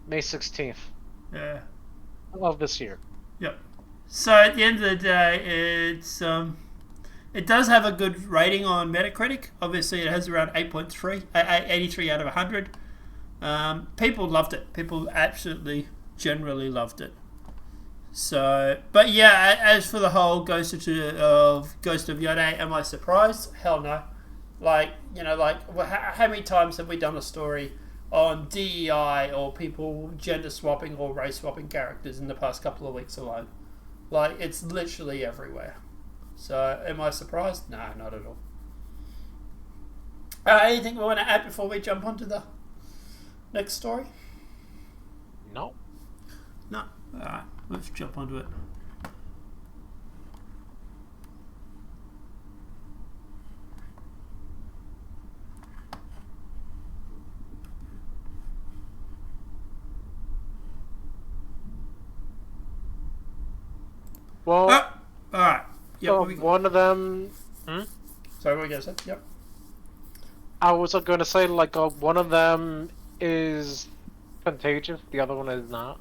May 16th. Yeah. Of this year. Yep. So at the end of the day, it does have a good rating on Metacritic. Obviously, it has around 8.3, 83 out of 100. People loved it. People absolutely, generally loved it. So, but yeah, as for the whole Ghost of Yōtei, am I surprised? Hell no. Like, you know, like, how many times have we done a story on DEI or people gender swapping or race swapping characters in the past couple of weeks alone? Like, it's literally everywhere. So, am I surprised? No, not at all. Anything we want to add before we jump onto the next story? No. No. Alright, let's jump onto it. Well, alright. Yep, so one of them. Sorry, what were you going to say? Yep. I was going to say, like, one of them is contagious, the other one is not.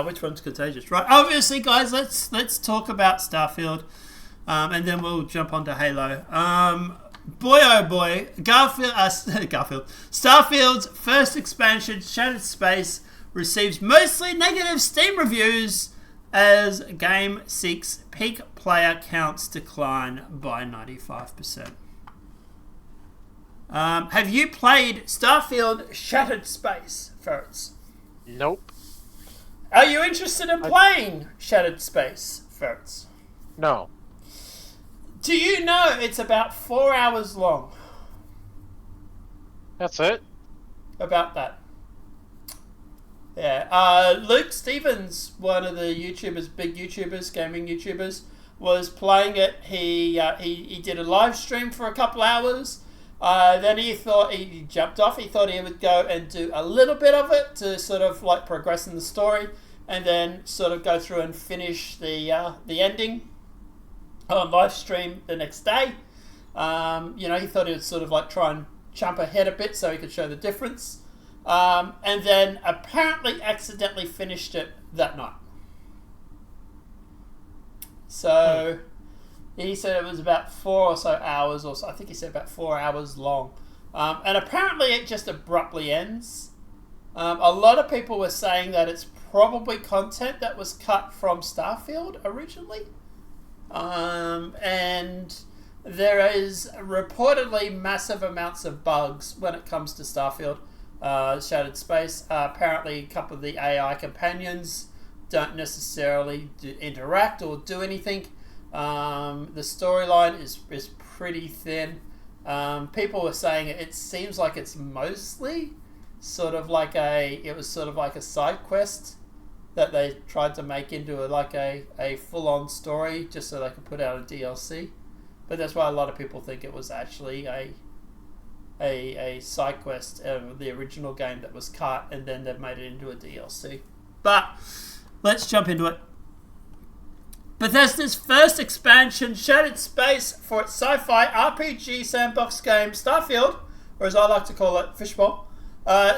Which one's contagious? Right. Obviously, guys, let's talk about Starfield, and then we'll jump onto Halo. Boy, oh boy, Starfield's first expansion, Shattered Space, receives mostly negative Steam reviews as game seeks peak player counts decline by 95%. Have you played Starfield Shattered Space, Ferrets? Nope. Are you interested in playing Shattered Space, Ferrets? No. Do you know it's about 4 hours long? That's it? About that. Yeah. Luke Stevens, one of the YouTubers, big YouTubers, gaming YouTubers, was playing it. He did a live stream for a couple hours. Then he jumped off. He thought he would go and do a little bit of it to sort of like progress in the story, and then sort of go through and finish the ending on live stream the next day. He thought he would sort of like try and jump ahead a bit so he could show the difference. And then apparently accidentally finished it that night. So he said it was about 4 or so hours, or so. I think he said about 4 hours long. And apparently it just abruptly ends. A lot of people were saying that it's probably content that was cut from Starfield originally. And there is reportedly massive amounts of bugs when it comes to Starfield. Shattered Space. Apparently, a couple of the AI companions don't necessarily interact or do anything. The storyline is pretty thin. People were saying it seems like it's mostly sort of like a side quest that they tried to make into a full-on story just so they could put out a DLC. But that's why a lot of people think it was actually a side quest of the original game that was cut, and then they've made it into a DLC. But let's jump into it. Bethesda's first expansion, Shattered Space, for its sci-fi RPG sandbox game Starfield, or as I like to call it, Fishbowl,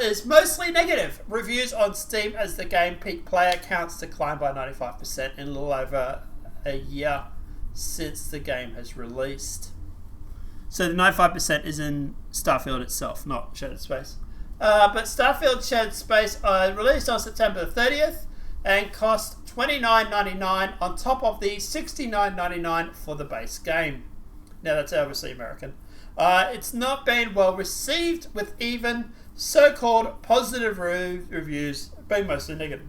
is mostly negative. Reviews on Steam as the game peak player counts declined by 95% in a little over a year since the game has released. So the 95% is in Starfield itself, not Shattered Space. But Starfield Shattered Space released on September 30th and cost $29.99 on top of the $69.99 for the base game. Now that's obviously American. It's not been well received, with even so-called positive reviews being mostly negative.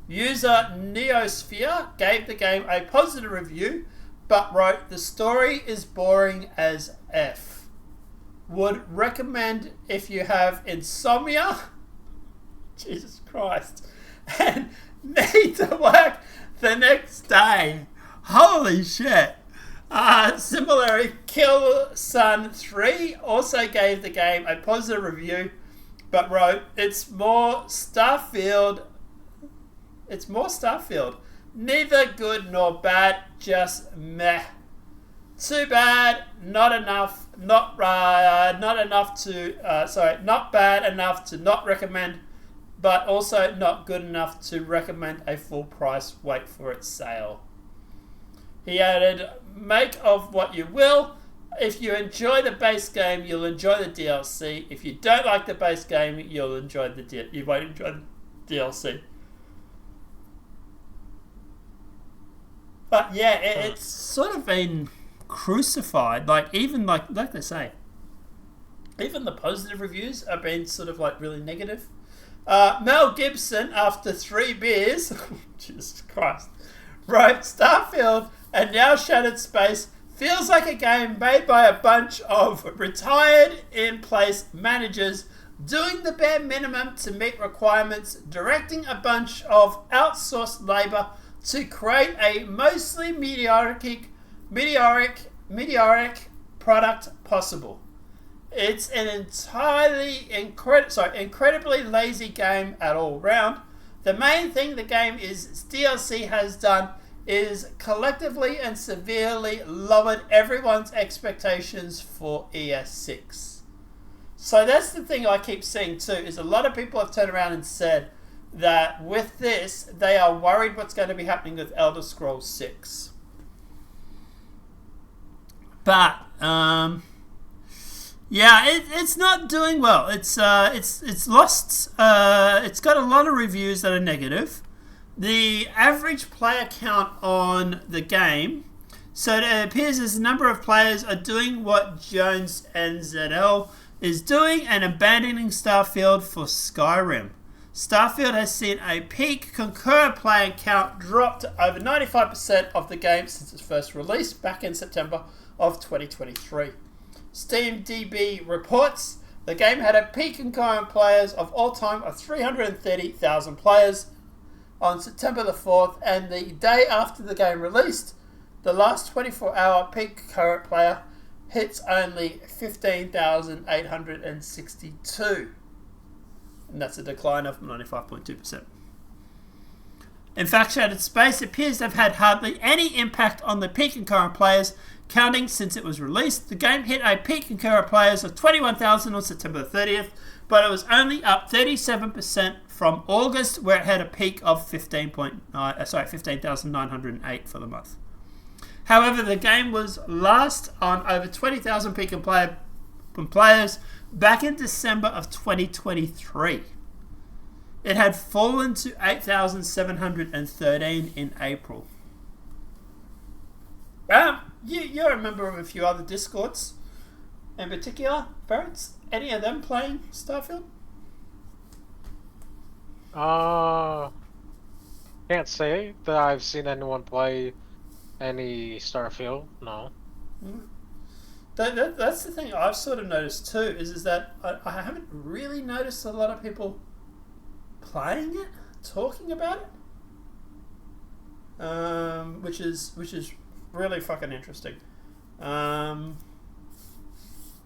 User Neosphere gave the game a positive review, but wrote, "The story is boring as F. Would recommend if you have insomnia." Jesus Christ. And need to work the next day. Holy shit. Similarly, Kill Sun 3 also gave the game a positive review, but wrote, It's more Starfield. Neither good nor bad, just meh. Too bad, not bad enough to not recommend, but also not good enough to recommend a full price wait for its sale. He added, "Make of what you will. If you enjoy the base game, you'll enjoy the DLC. If you don't like the base game, you won't enjoy the DLC." But yeah, it's sort of been crucified. Even they say, even the positive reviews have been sort of really negative. Mel Gibson, after 3 beers, Jesus Christ, wrote, "Starfield and now Shattered Space feels like a game made by a bunch of retired in-place managers doing the bare minimum to meet requirements, directing a bunch of outsourced labour to create a mostly meteoric product possible. It's an incredibly lazy game at all round. The main thing the game's DLC has done is collectively and severely lowered everyone's expectations for ES6. So that's the thing I keep seeing too, is a lot of people have turned around and said that with this, they are worried what's going to be happening with Elder Scrolls 6. But, yeah, it's not doing well. It's lost. It's got a lot of reviews that are negative. The average player count on the game. So it appears as a number of players are doing what Jones NZL is doing and abandoning Starfield for Skyrim. Starfield has seen a peak concurrent player count drop to over 95% of the game since its first release back in September of 2023. SteamDB reports the game had a peak concurrent players of all time of 330,000 players on September the 4th, and the day after the game released, the last 24-hour peak concurrent player hits only 15,862. And that's a decline of 95.2%. In fact, Shattered Space appears to have had hardly any impact on the peak concurrent players counting since it was released. The game hit a peak concurrent players of 21,000 on September 30th, but it was only up 37% from August, where it had a peak of 15,908 for the month. However, the game was last on over 20,000 peak players back in December of 2023. It had fallen to 8,713 in April. You're a member of a few other Discords in particular, Ferrets. Any of them playing Starfield? Can't say that I've seen anyone play any Starfield, no. That's the thing I've sort of noticed too, is that I haven't really noticed a lot of people playing it, talking about it, which is really fucking interesting.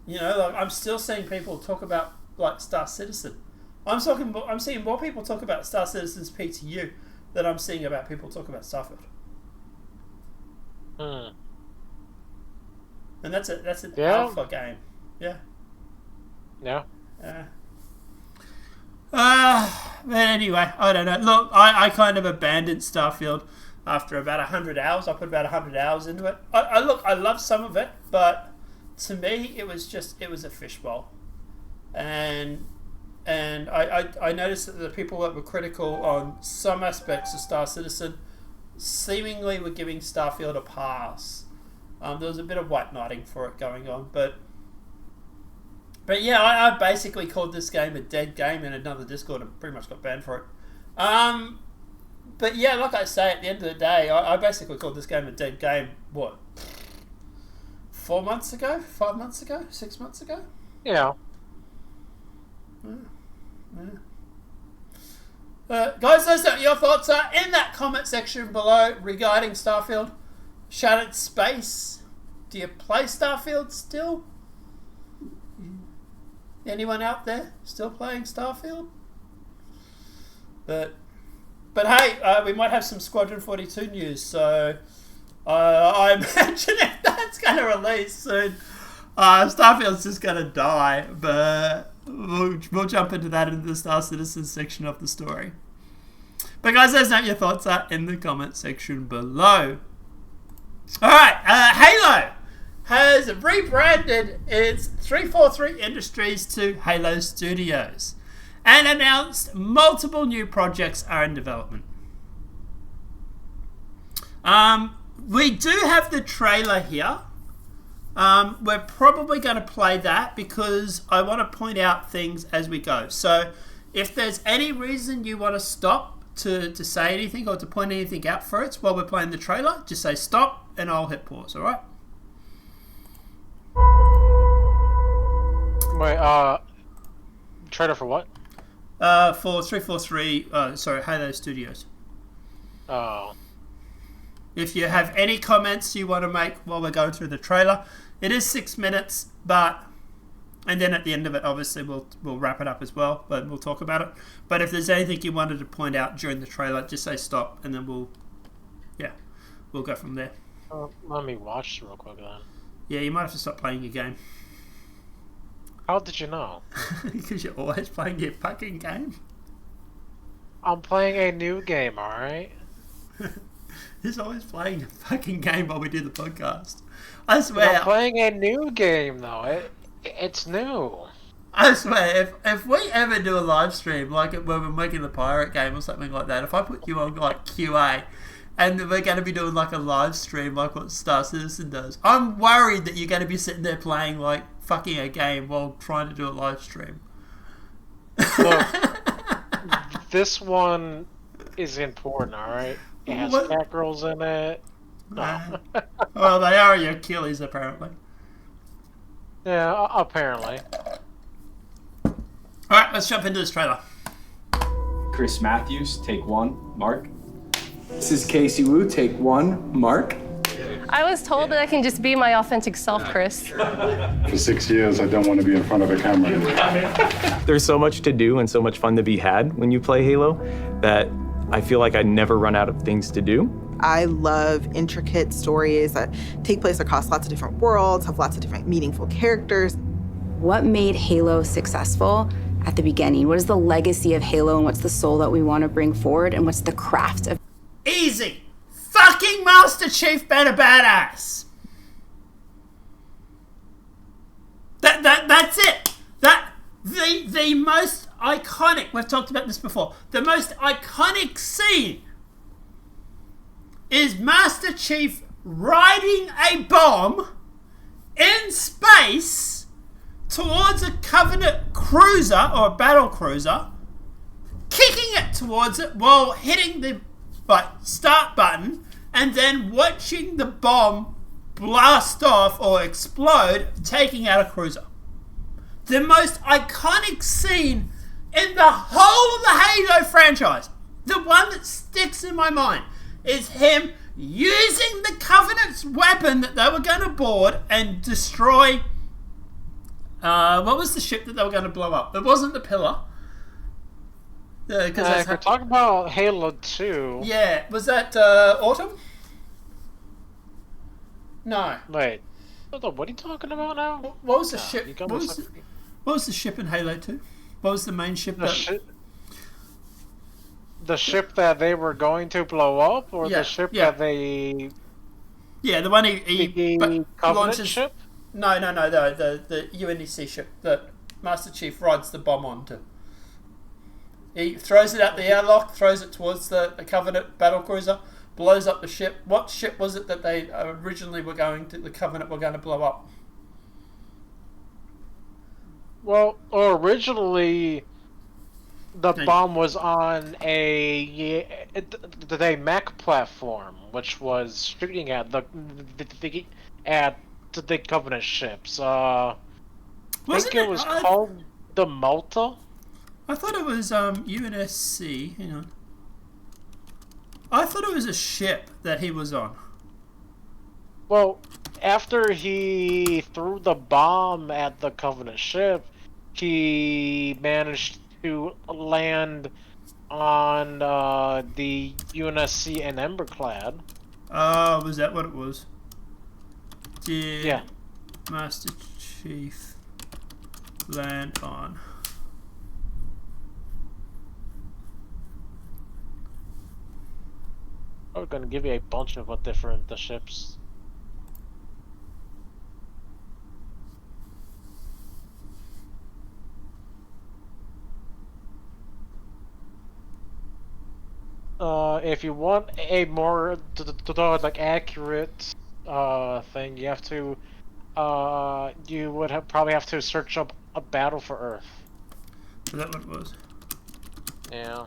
You know, like I'm still seeing people talk about like Star Citizen. I'm seeing more people talk about Star Citizen's PTU than I'm seeing about people talk about Starfield. And that's an alpha game. Yeah. Yeah. But anyway, I don't know. Look, I kind of abandoned Starfield after about 100 hours. I put about 100 hours into it. I love some of it, but to me, it was a fishbowl. And I noticed that the people that were critical on some aspects of Star Citizen seemingly were giving Starfield a pass. There was a bit of white knighting for it going on, but yeah, I basically called this game a dead game in another Discord and pretty much got banned for it. But yeah, like I say, at the end of the day, I basically called this game a dead game, 4 months ago? 5 months ago? 6 months ago? Yeah. Guys, let us know what your thoughts are in that comment section below regarding Starfield. Shattered Space. Do you play Starfield still? Anyone out there still playing Starfield? But hey, we might have some Squadron 42 news, so I imagine if that's going to release soon, Starfield's just going to die, but we'll jump into that in the Star Citizen section of the story. But guys, let us know what your thoughts are in the comment section below. Alright, Halo has rebranded its 343 Industries to Halo Studios and announced multiple new projects are in development. We do have the trailer here. We're probably going to play that because I want to point out things as we go. So if there's any reason you want to stop to say anything or to point anything out for us while we're playing the trailer, just say stop and I'll hit pause, alright? Wait, trailer for what? For 343, Halo Studios. Oh. If you have any comments you want to make while we're going through the trailer, it is 6 minutes, and then at the end of it, obviously, we'll wrap it up as well, but we'll talk about it. But if there's anything you wanted to point out during the trailer, just say stop, and then we'll go from there. Let me watch real quick then. Yeah, you might have to stop playing your game. How did you know? Because you're always playing your fucking game. I'm playing a new game, alright? He's always playing a fucking game while we do the podcast. I swear. I'm playing a new game, though. It's new. I swear, if we ever do a live stream, like when we're making the pirate game or something like that, if I put you on like QA, and we're going to be doing like a live stream like what Star Citizen does, I'm worried that you're going to be sitting there playing like fucking a game while trying to do a live stream. Look, this one is important, alright? It has cat girls in it. No. Well, they are your Achilles, apparently. Yeah, apparently. Alright, let's jump into this trailer. Chris Matthews, take one. Mark. This is Casey Wu, take one. Mark. I was told that I can just be my authentic self, Chris. For 6 years, I don't want to be in front of a camera. There's so much to do and so much fun to be had when you play Halo that I feel like I never run out of things to do. I love intricate stories that take place across lots of different worlds, have lots of different meaningful characters. What made Halo successful at the beginning? What is the legacy of Halo and what's the soul that we want to bring forward and what's the craft of... Easy! Fucking Master Chief better badass! That's it! The most iconic, we've talked about this before, the most iconic scene is Master Chief riding a bomb in space towards a Covenant cruiser or a battle cruiser, kicking it towards it while hitting the start button and then watching the bomb blast off or explode, taking out a cruiser. The most iconic scene in the whole of the Halo franchise, the one that sticks in my mind, is him using the Covenant's weapon that they were going to board and destroy What was the ship that they were going to blow up? It wasn't the Pillar. If we're talking about Halo 2... Yeah, was that Autumn? No. Wait. What are you talking about now? What was the ship? What was the ship in Halo 2? What was the main ship? The ship that they were going to blow up, or the ship that they? Yeah, the one he launches ship. No, the UNEC ship that Master Chief rides the bomb onto. He throws it out the airlock, throws it towards the Covenant battlecruiser, blows up the ship. What ship was it that they originally the Covenant were going to blow up? Well, originally, the bomb was on a mech platform, which was shooting at the Covenant ships. I think it was called the Malta. I thought it was UNSC. Hang on. I thought it was a ship that he was on. Well, after he threw the bomb at the Covenant ship, he managed to land on the UNSC and Emberclad. Oh, was that what it was? Yeah. Master Chief land on. I'm going to give you a bunch of different ships. If you want a more accurate thing, you have to you would probably have to search up a Battle for Earth. Is that what it was? Yeah.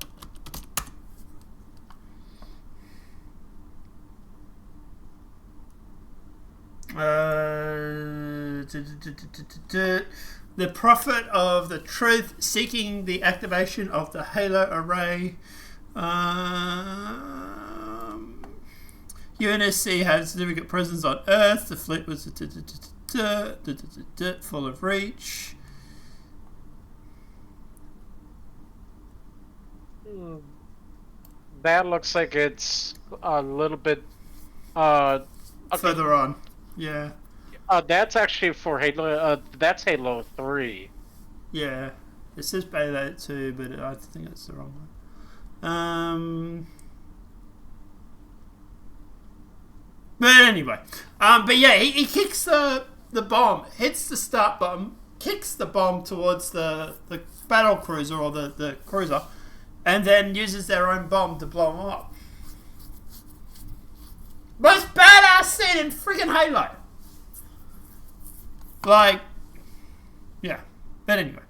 The Prophet of the Truth seeking the activation of the Halo array. UNSC had significant presence on Earth. The fleet was full of reach. That looks like it's a little bit further on. Yeah. That's actually for Halo. That's Halo 3. Yeah. It says Halo 2, but I think it's the wrong one. But anyway. But yeah, he kicks the bomb, hits the start button, kicks the bomb towards the battle cruiser or the cruiser, and then uses their own bomb to blow them up. Most badass scene in freaking Halo. Like, yeah. But anyway.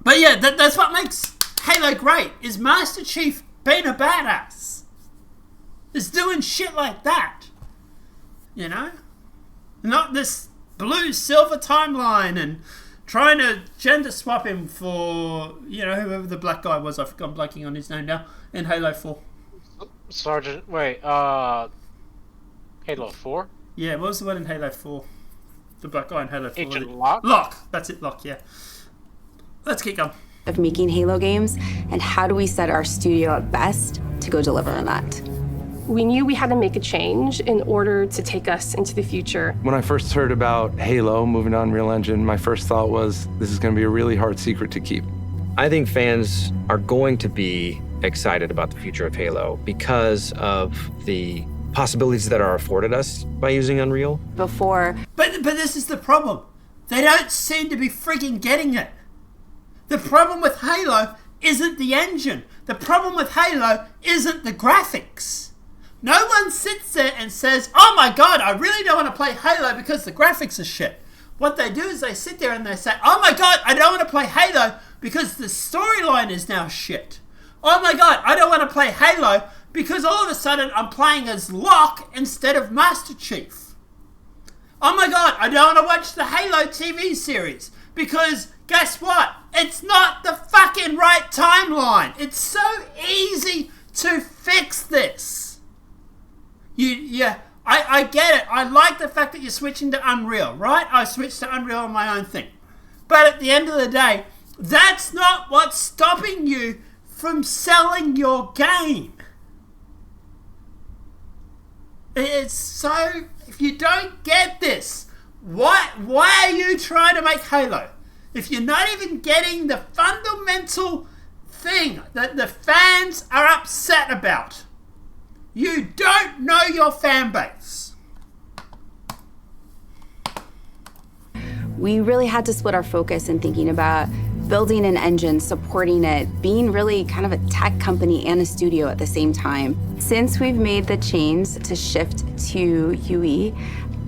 But yeah, that's what makes Halo great, is Master Chief being a badass. Is doing shit like that. You know? Not this blue silver timeline and trying to gender swap him for, you know, whoever the black guy was. I'm blanking on his name now. In Halo 4. Sergeant, wait, Halo 4? Yeah, what was the one in Halo 4? The black guy in Halo 4. Agent Locke? Locke! That's it, Locke, yeah. Let's keep going. Of making Halo games, and how do we set our studio up best to go deliver on that? We knew we had to make a change in order to take us into the future. When I first heard about Halo moving to Unreal Engine, my first thought was, this is going to be a really hard secret to keep. I think fans are going to be excited about the future of Halo because of the possibilities that are afforded us by using Unreal. Before. But this is the problem. They don't seem to be freaking getting it. The problem with Halo isn't the engine. The problem with Halo isn't the graphics. No one sits there and says, oh my god, I really don't want to play Halo because the graphics are shit. What they do is they sit there and they say, oh my god, I don't want to play Halo because the storyline is now shit. Oh my god, I don't want to play Halo because all of a sudden I'm playing as Locke instead of Master Chief. Oh my god, I don't want to watch the Halo TV series because guess what? It's not the fucking right timeline. It's so easy to fix this. I get it. I like the fact that you're switching to Unreal, right? I switched to Unreal on my own thing. But at the end of the day, that's not what's stopping you from selling your game. It's so... If you don't get this, why are you trying to make Halo? If you're not even getting the fundamental thing that the fans are upset about, you don't know your fan base. We really had to split our focus in thinking about building an engine, supporting it, being really kind of a tech company and a studio at the same time. Since we've made the change to shift to UE,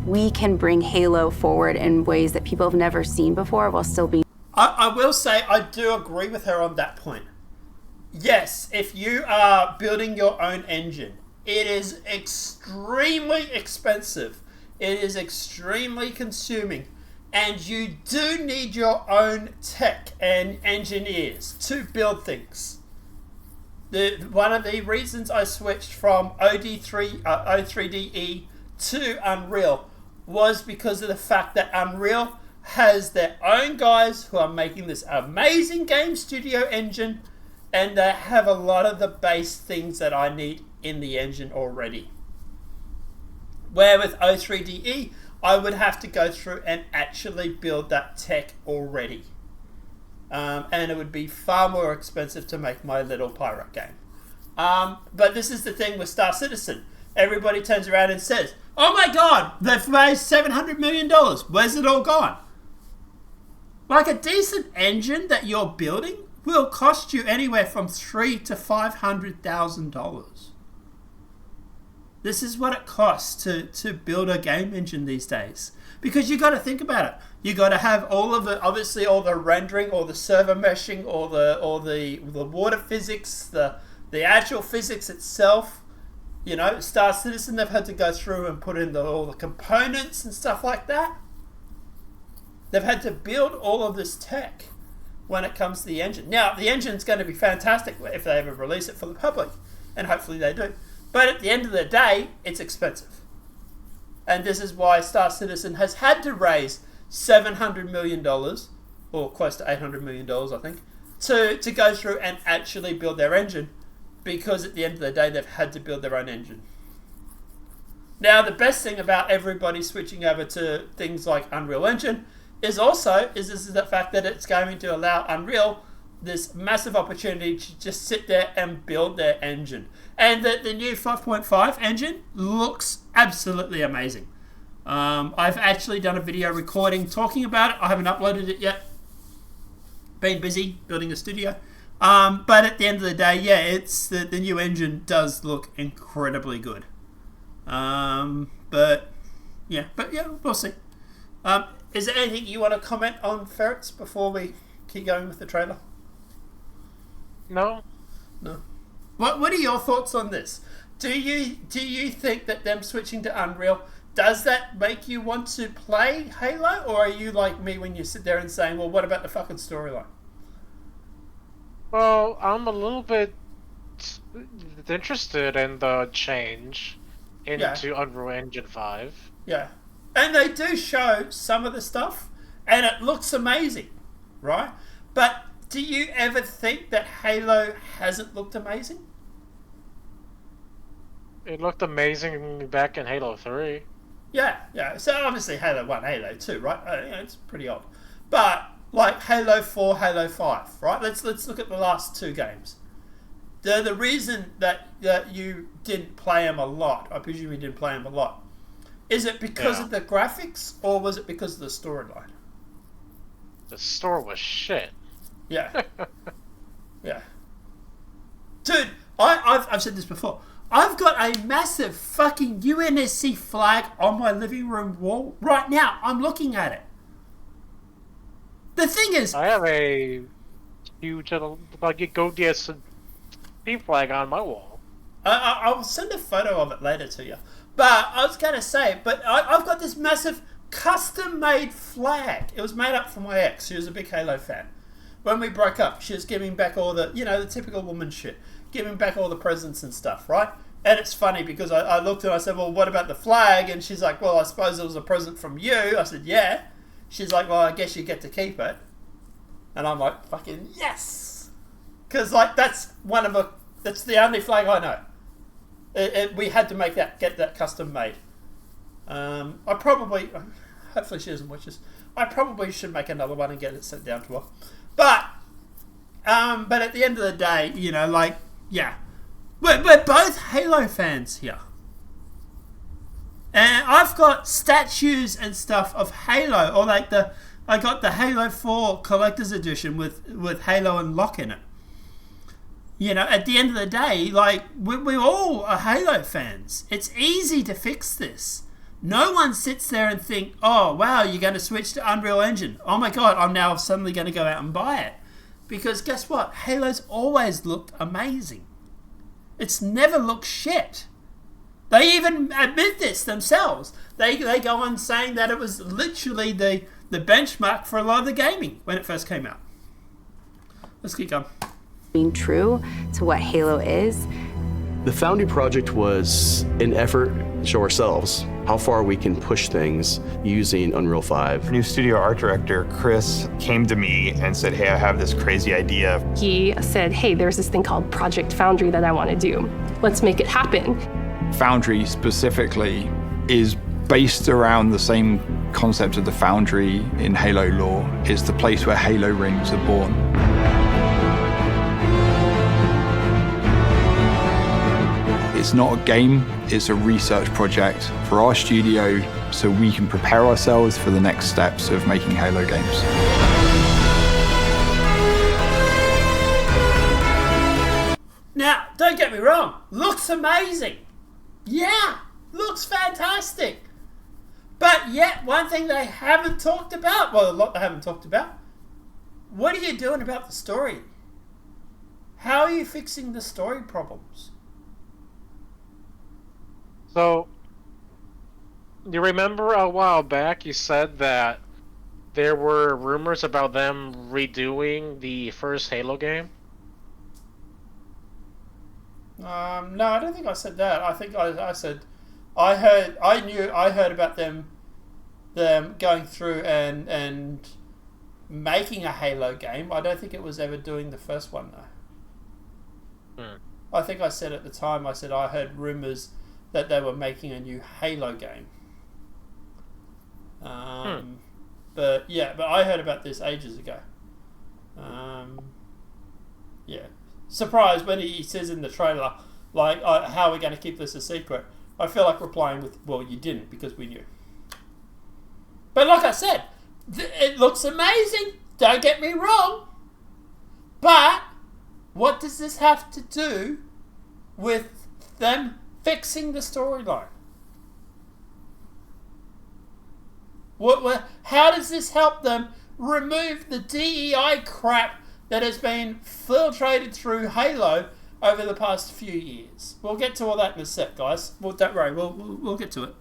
we can bring Halo forward in ways that people have never seen before while still being... I will say I do agree with her on that point. Yes, if you are building your own engine, it is extremely expensive. It is extremely consuming. And you do need your own tech and engineers to build things. One of the reasons I switched from O3DE to Unreal was because of the fact that Unreal has their own guys who are making this amazing game studio engine, and they have a lot of the base things that I need in the engine already. Where with O3DE, I would have to go through and actually build that tech already. And it would be far more expensive to make my little pirate game. But this is the thing with Star Citizen. Everybody turns around and says, oh my god, they've raised $700 million. Where's it all gone? Like, a decent engine that you're building will cost you anywhere from $300,000 to $500,000. This is what it costs to build a game engine these days. Because you got to think about it. You got to have all of the, obviously, all the rendering, all the server meshing, all the water physics, the actual physics itself. You know, Star Citizen, they've had to go through and put in all the components and stuff like that. They've had to build all of this tech when it comes to the engine. Now, the engine's going to be fantastic if they ever release it for the public, and hopefully they do. But at the end of the day, it's expensive. And this is why Star Citizen has had to raise $700 million, or close to $800 million, I think, to go through and actually build their engine, because at the end of the day, they've had to build their own engine. Now, the best thing about everybody switching over to things like Unreal Engine is the fact that it's going to allow Unreal this massive opportunity to just sit there and build their engine. And the new 5.5 engine looks absolutely amazing. I've actually done a video recording talking about it. I haven't uploaded it yet. Been busy building a studio. But at the end of the day, yeah, it's the new engine does look incredibly good. But yeah, we'll see. Is there anything you want to comment on, Ferrets, before we keep going with the trailer? No. What are your thoughts on this? Do you think that them switching to Unreal, does that make you want to play Halo, or are you like me when you sit there and saying, well, what about the fucking storyline? Well, I'm a little bit interested in the change into Unreal Engine 5. Yeah. And they do show some of the stuff, and it looks amazing, right? But do you ever think that Halo hasn't looked amazing? It looked amazing back in Halo 3. Yeah. So obviously Halo 1, Halo 2, right? It's pretty odd. But like Halo 4, Halo 5, right? Let's look at the last two games. The reason that you didn't play them a lot, I presume you didn't play them a lot, is it because of the graphics, or was it because of the storyline? The story was shit. Yeah. Yeah. Dude, I've said this before. I've got a massive fucking UNSC flag on my living room wall right now. I'm looking at it. The thing is, I have a huge GoDSC flag on my wall. I'll send a photo of it later to you. But I was going to say, I've got this massive custom-made flag. It was made up for my ex. She was a big Halo fan. When we broke up, she was giving back all the, the typical woman shit. Giving back all the presents and stuff, right? And it's funny because I looked and I said, well, what about the flag? And she's like, well, I suppose it was a present from you. I said, yeah. She's like, well, I guess you get to keep it. And I'm like, fucking yes. Because, like, that's the only flag I know. We had to get that custom made. Hopefully she doesn't watch this. I probably should make another one and get it sent down to her. But at the end of the day, you know, like, yeah. We're both Halo fans here. And I've got statues and stuff of Halo, or like I got the Halo 4 Collector's Edition with Halo and Locke in it. You know, at the end of the day, like, we all are Halo fans. It's easy to fix this. No one sits there and think, oh, wow, you're going to switch to Unreal Engine. Oh my God, I'm now suddenly going to go out and buy it. Because guess what? Halo's always looked amazing. It's never looked shit. They even admit this themselves. They go on saying that it was literally the benchmark for a lot of the gaming when it first came out. Let's keep going. Being true to what Halo is. The Foundry project was an effort to show ourselves how far we can push things using Unreal 5. New studio art director, Chris, came to me and said, hey, I have this crazy idea. He said, hey, there's this thing called Project Foundry that I want to do. Let's make it happen. Foundry specifically is based around the same concept of the Foundry in Halo lore. It's the place where Halo rings are born. It's not a game, it's a research project for our studio so we can prepare ourselves for the next steps of making Halo games. Now, don't get me wrong, looks amazing. Yeah, looks fantastic. But yet, one thing they haven't talked about, well, a lot they haven't talked about, what are you doing about the story? How are you fixing the story problems? So, you remember a while back you said that there were rumors about them redoing the first Halo game? No, I don't think I said that. I think I said I heard about them going through and making a Halo game. I don't think it was ever doing the first one though. I think I said at the time, I heard rumors that they were making a new Halo game. But I heard about this ages ago. Yeah. Surprised when he says in the trailer, like, how are we going to keep this a secret? I feel like replying with, well, you didn't, because we knew. But like I said, it looks amazing, don't get me wrong. But what does this have to do with them fixing the storyline? How does this help them remove the DEI crap that has been filtrated through Halo over the past few years? We'll get to all that in a sec, guys. Well, don't worry, we'll get to it.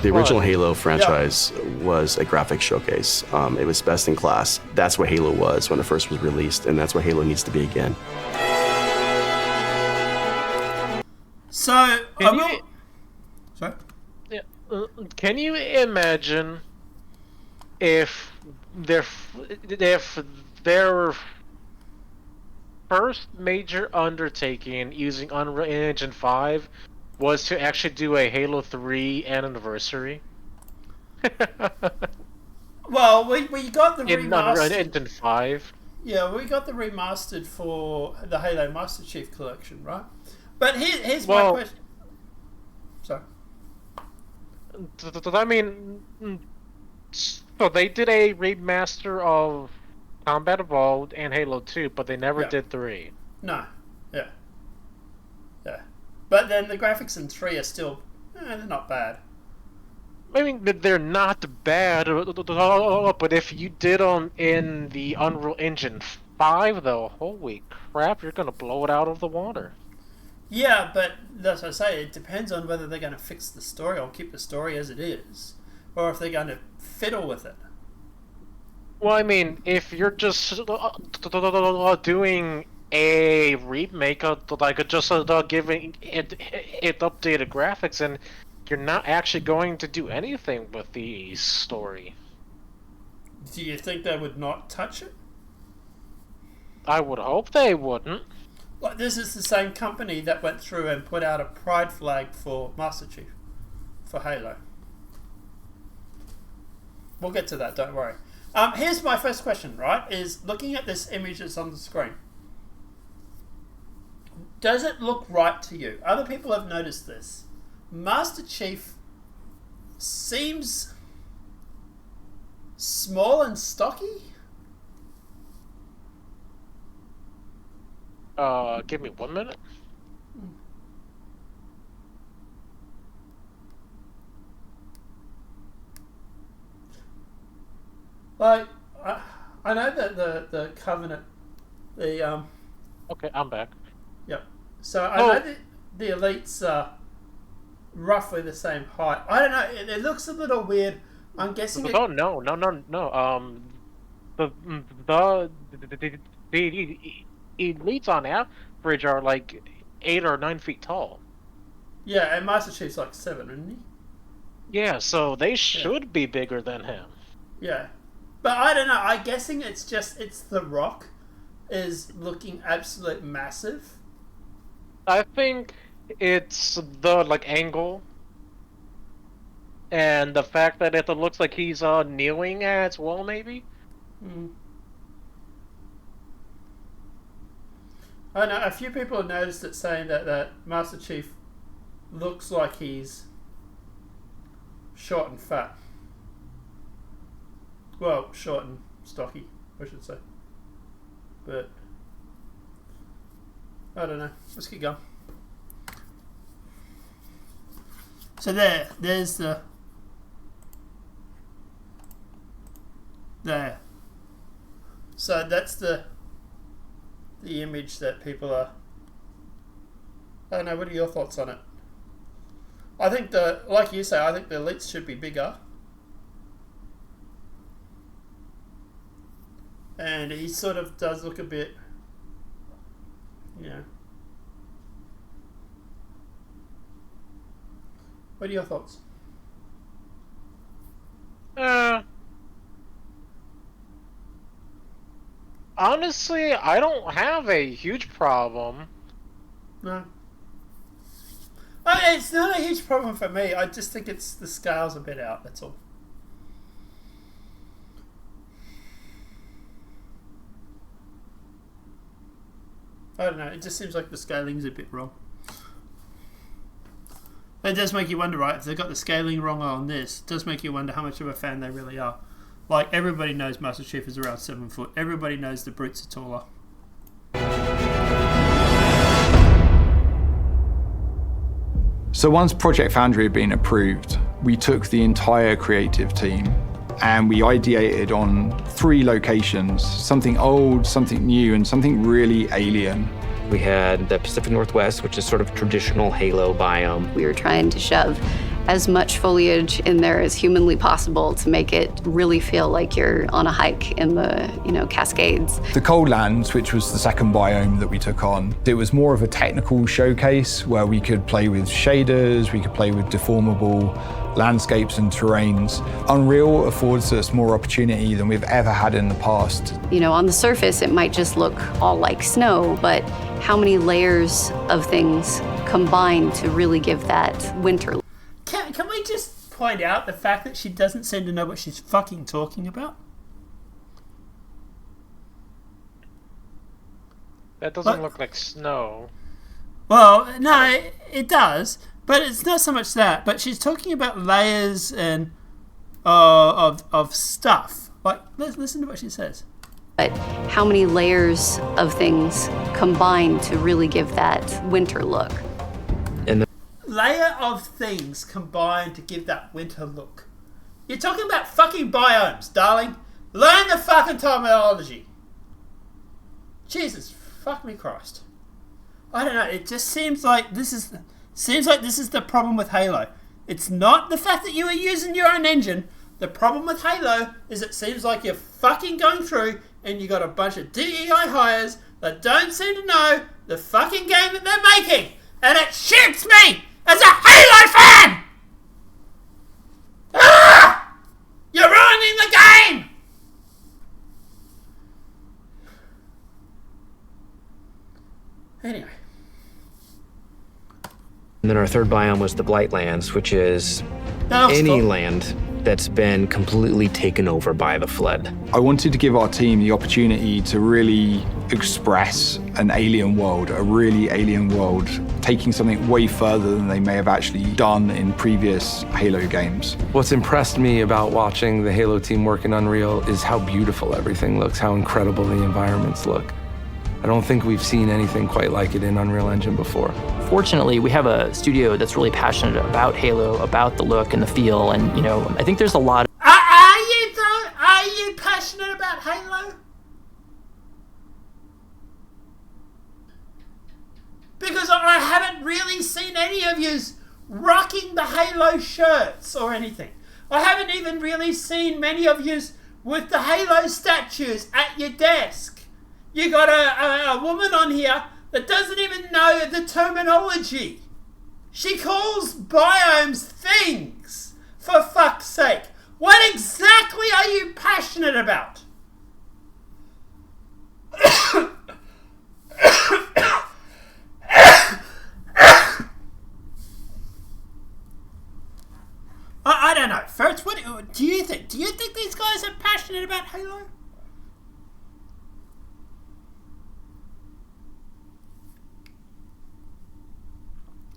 The original Halo franchise was a graphics showcase. It was best in class. That's what Halo was when it first was released, and that's what Halo needs to be again. So, sorry? Yeah, can you imagine if their first major undertaking using Unreal Engine 5 was to actually do a Halo 3 anniversary? Well, we got the in Unreal Engine 5. Yeah, we got the remastered for the Halo Master Chief Collection, right? But here's my question. Sorry. I mean, so they did a remaster of Combat Evolved and Halo 2, but they never did 3. No. Yeah. But then the graphics in 3 are still, they're not bad. I mean, they're not bad, but if you did them in the Unreal Engine 5, though, holy crap, you're going to blow it out of the water. Yeah, but that's what I say. It depends on whether they're going to fix the story or keep the story as it is, or if they're going to fiddle with it. Well, I mean, if you're just doing a remake of like just giving it updated graphics, and you're not actually going to do anything with the story. Do you think they would not touch it? I would hope they wouldn't. Like, this is the same company that went through and put out a pride flag for Master Chief, for Halo. We'll get to that, don't worry. Here's my first question, right? Is looking at this image that's on the screen. Does it look right to you? Other people have noticed this. Master Chief seems small and stocky. Give me 1 minute. Like, I know that the Covenant, Okay, I'm back. Yep. So I know that the Elites are roughly the same height. I don't know. It looks a little weird. I'm guessing. No. The elites on average are like 8 or 9 feet tall. Yeah, and Master Chief's like 7, isn't he? Yeah, so they should be bigger than him. Yeah. But I don't know. I'm guessing it's The Rock is looking absolute massive. I think it's the angle and the fact that it looks like he's kneeling as well, maybe. I know a few people have noticed it, saying that Master Chief looks like he's short and fat. Well, short and stocky, I should say. But I don't know. Let's keep going. So there's the there. So that's the image that people are. I don't know. What are your thoughts on it? I think like you say, I think the elites should be bigger. And he sort of does look a bit, What are your thoughts? Honestly, I don't have a huge problem. No. It's not a huge problem for me. I just think the scale's a bit out, that's all. I don't know, it just seems like the scaling's a bit wrong. It does make you wonder, right? If they've got the scaling wrong on this, it does make you wonder how much of a fan they really are. Like, everybody knows Master Chief is around 7 foot. Everybody knows the brutes are taller. So once Project Foundry had been approved, we took the entire creative team and we ideated on 3 locations, something old, something new, and something really alien. We had the Pacific Northwest, which is sort of traditional Halo biome. We were trying to shove as much foliage in there as humanly possible to make it really feel like you're on a hike in the, Cascades. The Cold Lands, which was the second biome that we took on, it was more of a technical showcase where we could play with shaders, we could play with deformable landscapes and terrains. Unreal affords us more opportunity than we've ever had in the past. On the surface, it might just look all like snow, but how many layers of things combine to really give that winter look? Can we just point out the fact that she doesn't seem to know what she's fucking talking about? That doesn't look like snow. Well, no, it does, but it's not so much that. But she's talking about layers and of stuff. Like, listen to what she says. But how many layers of things combine to really give that winter look? Layer of things combined to give that winter look. You're talking about fucking biomes, darling. Learn the fucking terminology. Jesus, fuck me Christ. I don't know. It just seems like this is the problem with Halo. It's not the fact that you are using your own engine. The problem with Halo is it seems like you're fucking going through and you got a bunch of DEI hires that don't seem to know the fucking game that they're making, and it shoots me as a Halo fan. Ah! You're ruining the game. Anyway. And then our third biome was the Blightlands, which is any land that's been completely taken over by the flood. I wanted to give our team the opportunity to really express an alien world, a really alien world, taking something way further than they may have actually done in previous Halo games. What's impressed me about watching the Halo team work in Unreal is how beautiful everything looks, how incredible the environments look. I don't think we've seen anything quite like it in Unreal Engine before. Fortunately, we have a studio that's really passionate about Halo, about the look and the feel, and I think there's a lot of... Are you though? Are you passionate about Halo? Because I haven't really seen any of you rocking the Halo shirts or anything. I haven't even really seen many of you with the Halo statues at your desk. You got a woman on here that doesn't even know the terminology. She calls biomes things, for fuck's sake. What exactly are you passionate about? I don't know. First, what do you think? Do you think these guys are passionate about Halo?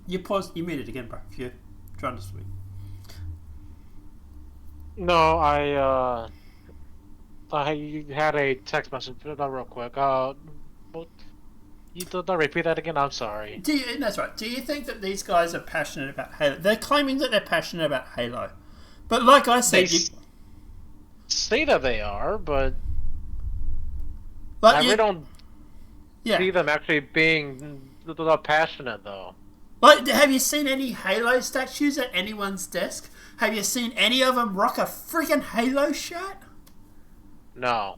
You paused. You muted again, bro. If you're trying to speak. No, I had a text message. Real quick. You don't repeat that again. I'm sorry. That's right. Do you think that these guys are passionate about Halo? They're claiming that they're passionate about Halo, but like I said, they say that they are, but like I really don't see them actually being passionate, though. Like, have you seen any Halo statues at anyone's desk? Have you seen any of them rock a freaking Halo shirt? No.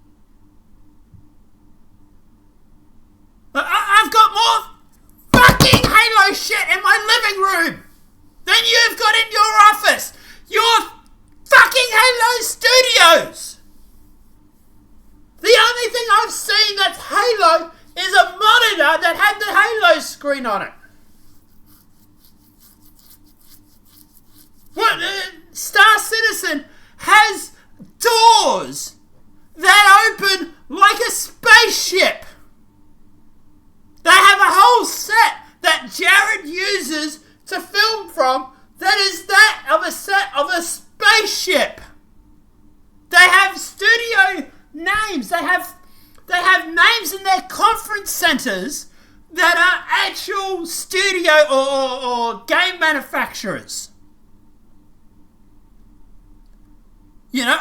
I've got more fucking Halo shit in my living room than you've got in your office. Your fucking Halo Studios. The only thing I've seen that's Halo is a monitor that had the Halo screen on it. What? Star Citizen has doors that open like a spaceship. They have a whole set that Jared uses to film from that is that of a set of a spaceship. They have studio names. They have names in their conference centers that are actual studio or game manufacturers. You know,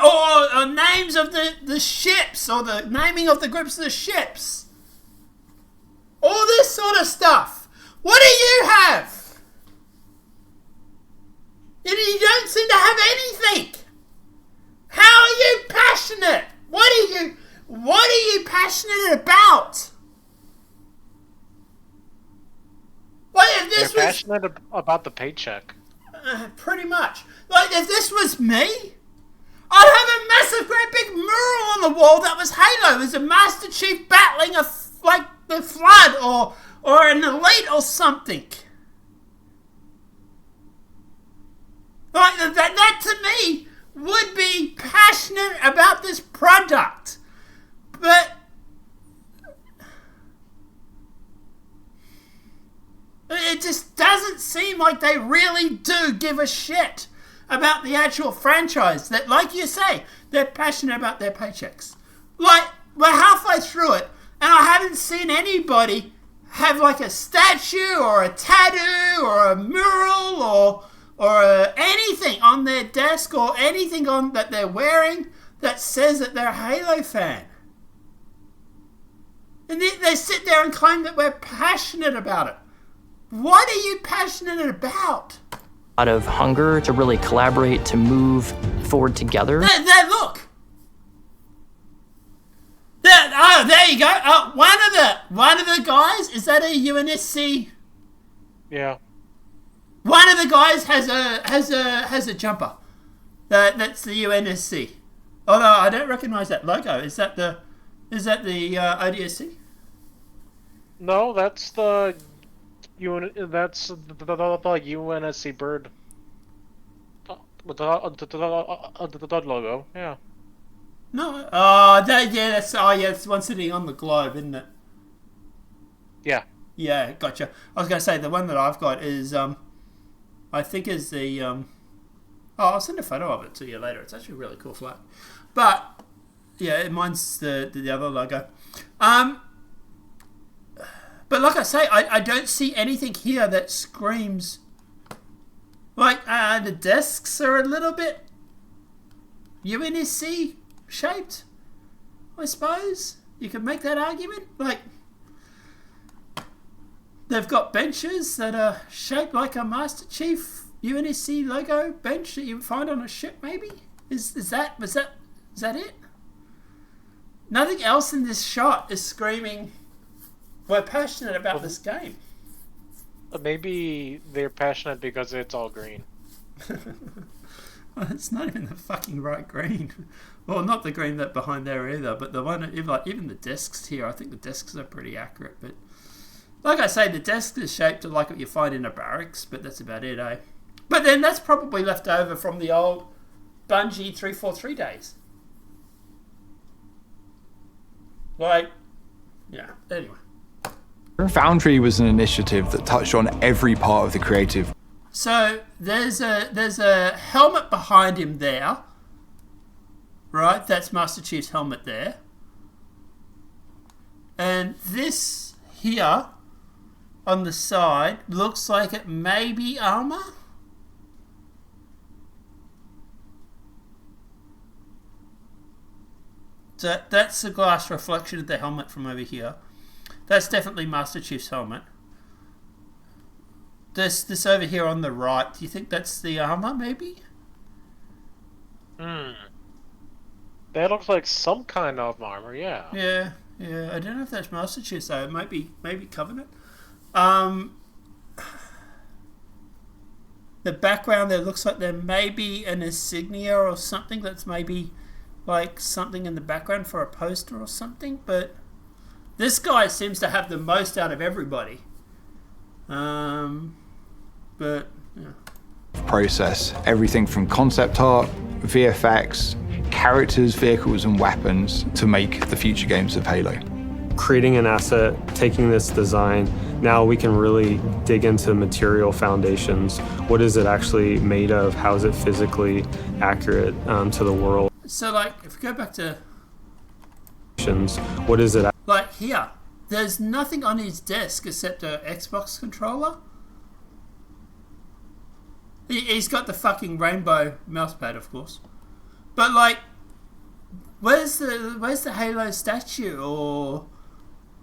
or names of the ships, or the naming of the groups of the ships. All this sort of stuff. What do you have? You don't seem to have anything. How are you passionate? What are you passionate about? Like if this You're passionate about the paycheck. Pretty much. Like if this was me, I'd have a massive, great big mural on the wall that was Halo. There's a Master Chief battling like the Flood or an Elite or something. Like that to me would be passionate about this product. But it just doesn't seem like they really do give a shit about the actual franchise. That, like you say, they're passionate about their paychecks. Like, we're halfway through it, and I haven't seen anybody have like a statue or a tattoo or a mural or anything on their desk or anything on that they're wearing that says that they're a Halo fan. And they sit there and claim that we're passionate about it. What are you passionate about? Out of hunger to really collaborate, to move forward together. There, look. There you go. One of the guys, is that a UNSC? Yeah. One of the guys has a jumper. That's the UNSC. Although I don't recognise that logo. Is that the ODSC? No, that's the UNSC bird. With the logo, yeah. No, that's the one sitting on the globe, isn't it? Yeah. Yeah, gotcha. I was going to say the one that I've got is I think is the I'll send a photo of it to you later. It's actually a really cool flag. But yeah, mine's the other logo. But like I say, I don't see anything here that screams. Like the desks are a little bit UNSC shaped, I suppose. You could make that argument. Like they've got benches that are shaped like a Master Chief UNSC logo bench that you would find on a ship, maybe? Is that it? Nothing else in this shot is screaming, we're passionate about this game. Maybe they're passionate because it's all green. Well, it's not even the fucking right green. Well, not the green that behind there either, but the one, even the desks here, I think the desks are pretty accurate. But like I say, the desk is shaped like what you find in a barracks, but that's about it, eh? But then that's probably left over from the old Bungie 343 days. Like, yeah, anyway. Foundry was an initiative that touched on every part of the creative. So there's a helmet behind him there, right? That's Master Chief's helmet there. And this here on the side looks like it may be armor. So that's the glass reflection of the helmet from over here. That's definitely Master Chief's helmet. This over here on the right, do you think that's the armor, maybe? That looks like some kind of armor, yeah. Yeah. I don't know if that's Master Chief's though. It might be Covenant. The background there looks like there may be an insignia or something that's maybe like something in the background for a poster or something, but this guy seems to have the most out of everybody. But yeah. Process everything from concept art, VFX, characters, vehicles, and weapons to make the future games of Halo. Creating an asset, taking this design, now we can really dig into material foundations. What is it actually made of? How is it physically accurate to the world? So, like, if we go back to what is it? Like here, there's nothing on his desk except a Xbox controller. He's got the fucking rainbow mousepad, of course. But like, where's the Halo statue? Or,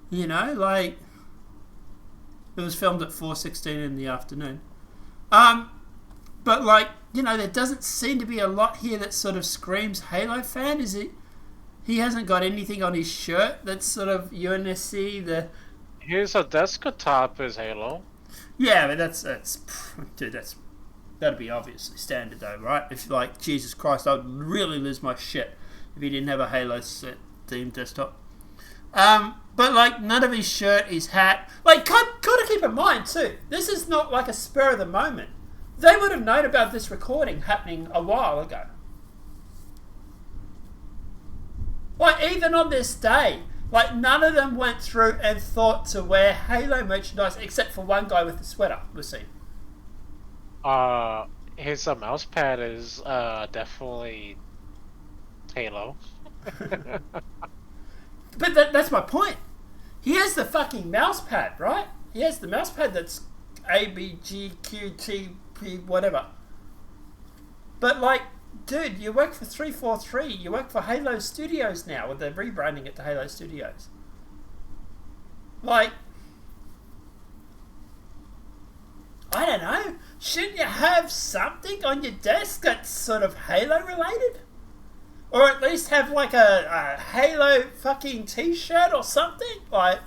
you know, like, it was filmed at 4:16 in the afternoon. But like, you know, there doesn't seem to be a lot here that sort of screams Halo fan. Is it? He hasn't got anything on his shirt that's sort of UNSC. Here's a desktop is Halo. Yeah, but dude, that'd be obviously standard though, right? If like, Jesus Christ, I'd really lose my shit if he didn't have a Halo themed desktop. But like, none of his shirt, his hat. Like, gotta keep in mind too, this is not like a spur of the moment. They would have known about this recording happening a while ago. Like, even on this day, like, none of them went through and thought to wear Halo merchandise except for one guy with the sweater we've seen. His mouse pad is definitely Halo. But that's my point. He has the fucking mouse pad, right? He has the mouse pad that's ABGQTP whatever. But like, dude, you work for 343. You work for Halo Studios now, with they're rebranding it to Halo Studios. Like, I don't know. Shouldn't you have something on your desk that's sort of Halo related? Or at least have like a Halo fucking t-shirt or something? Like,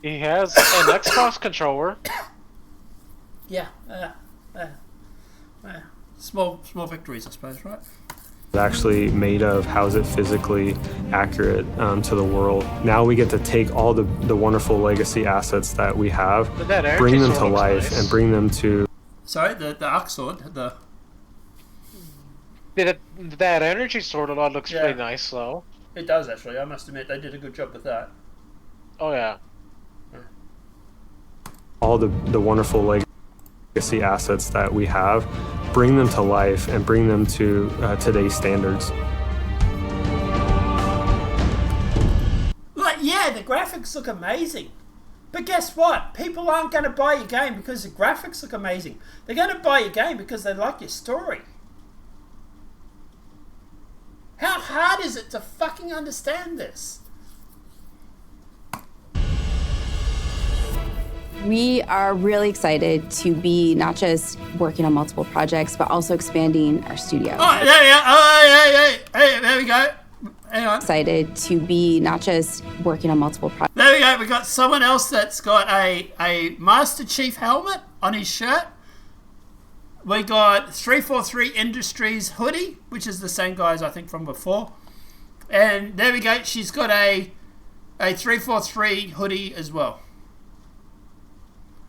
he has an Xbox controller. Yeah. Small victories, I suppose, right? Actually made of, how's it physically accurate to the world. Now we get to take all the wonderful legacy assets that we have, bring them to life, and bring them to... Sorry, the arc sword, That energy sword a lot looks pretty nice, though. It does, actually. I must admit, they did a good job with that. Oh, yeah. all the wonderful legacy assets that we have, bring them to life and bring them to today's standards. Like, yeah, the graphics look amazing. But guess what? People aren't going to buy your game because the graphics look amazing. They're going to buy your game because they like your story. How hard is it to fucking understand this? We are really excited to be not just working on multiple projects, but also expanding our studio. Oh, there we go. Oh, hey, there we go. Hang on. Excited to be not just working on multiple projects. There we go. We got someone else that's got a Master Chief helmet on his shirt. We got 343 Industries hoodie, which is the same guys I think from before. And there we go. She's got a 343 hoodie as well.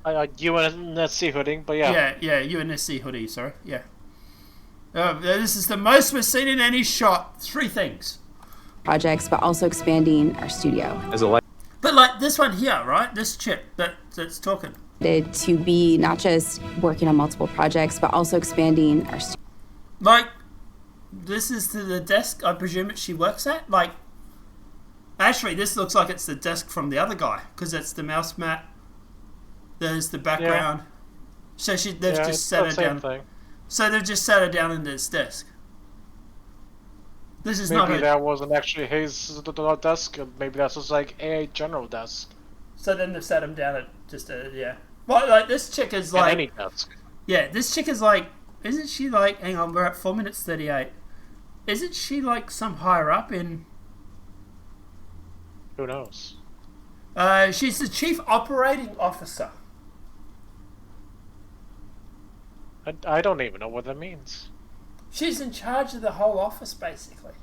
UNSC hoodie, but yeah. Yeah, UNSC hoodie, sorry. Yeah. This is the most we've seen in any shot. 3 things. Projects, but also expanding our studio. But like this one here, right? This chick that's talking. To be not just working on multiple projects, but also expanding our studio. Like, this is the desk I presume she works at? Like, actually, this looks like it's the desk from the other guy, because it's the mouse mat. There's the background. So they've just sat her down. Thing. So they've just sat her down in this desk. This is maybe that wasn't actually his desk. Maybe that was like a general desk. So then they've sat him down at just yeah. Well, like this chick is like any desk. Yeah, this chick is like, isn't she like? Hang on, we're at 4 minutes 38. Isn't she like some higher up in? Who knows? She's the chief operating officer. I don't even know what that means. She's in charge of the whole office, basically.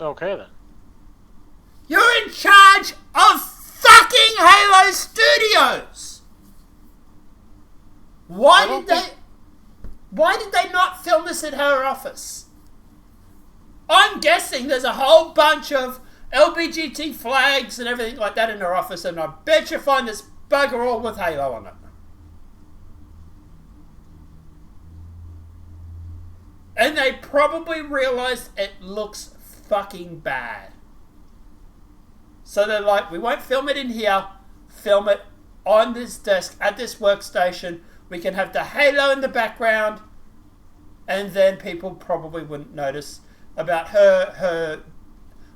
Okay, then. You're in charge of fucking Halo Studios! Why did they not film this at her office? I'm guessing there's a whole bunch of LBGT flags and everything like that in her office, and I bet you find this bugger all with Halo on it. And they probably realised it looks fucking bad. So they're like, we won't film it in here, film it on this desk, at this workstation. We can have the Halo in the background, and then people probably wouldn't notice about her.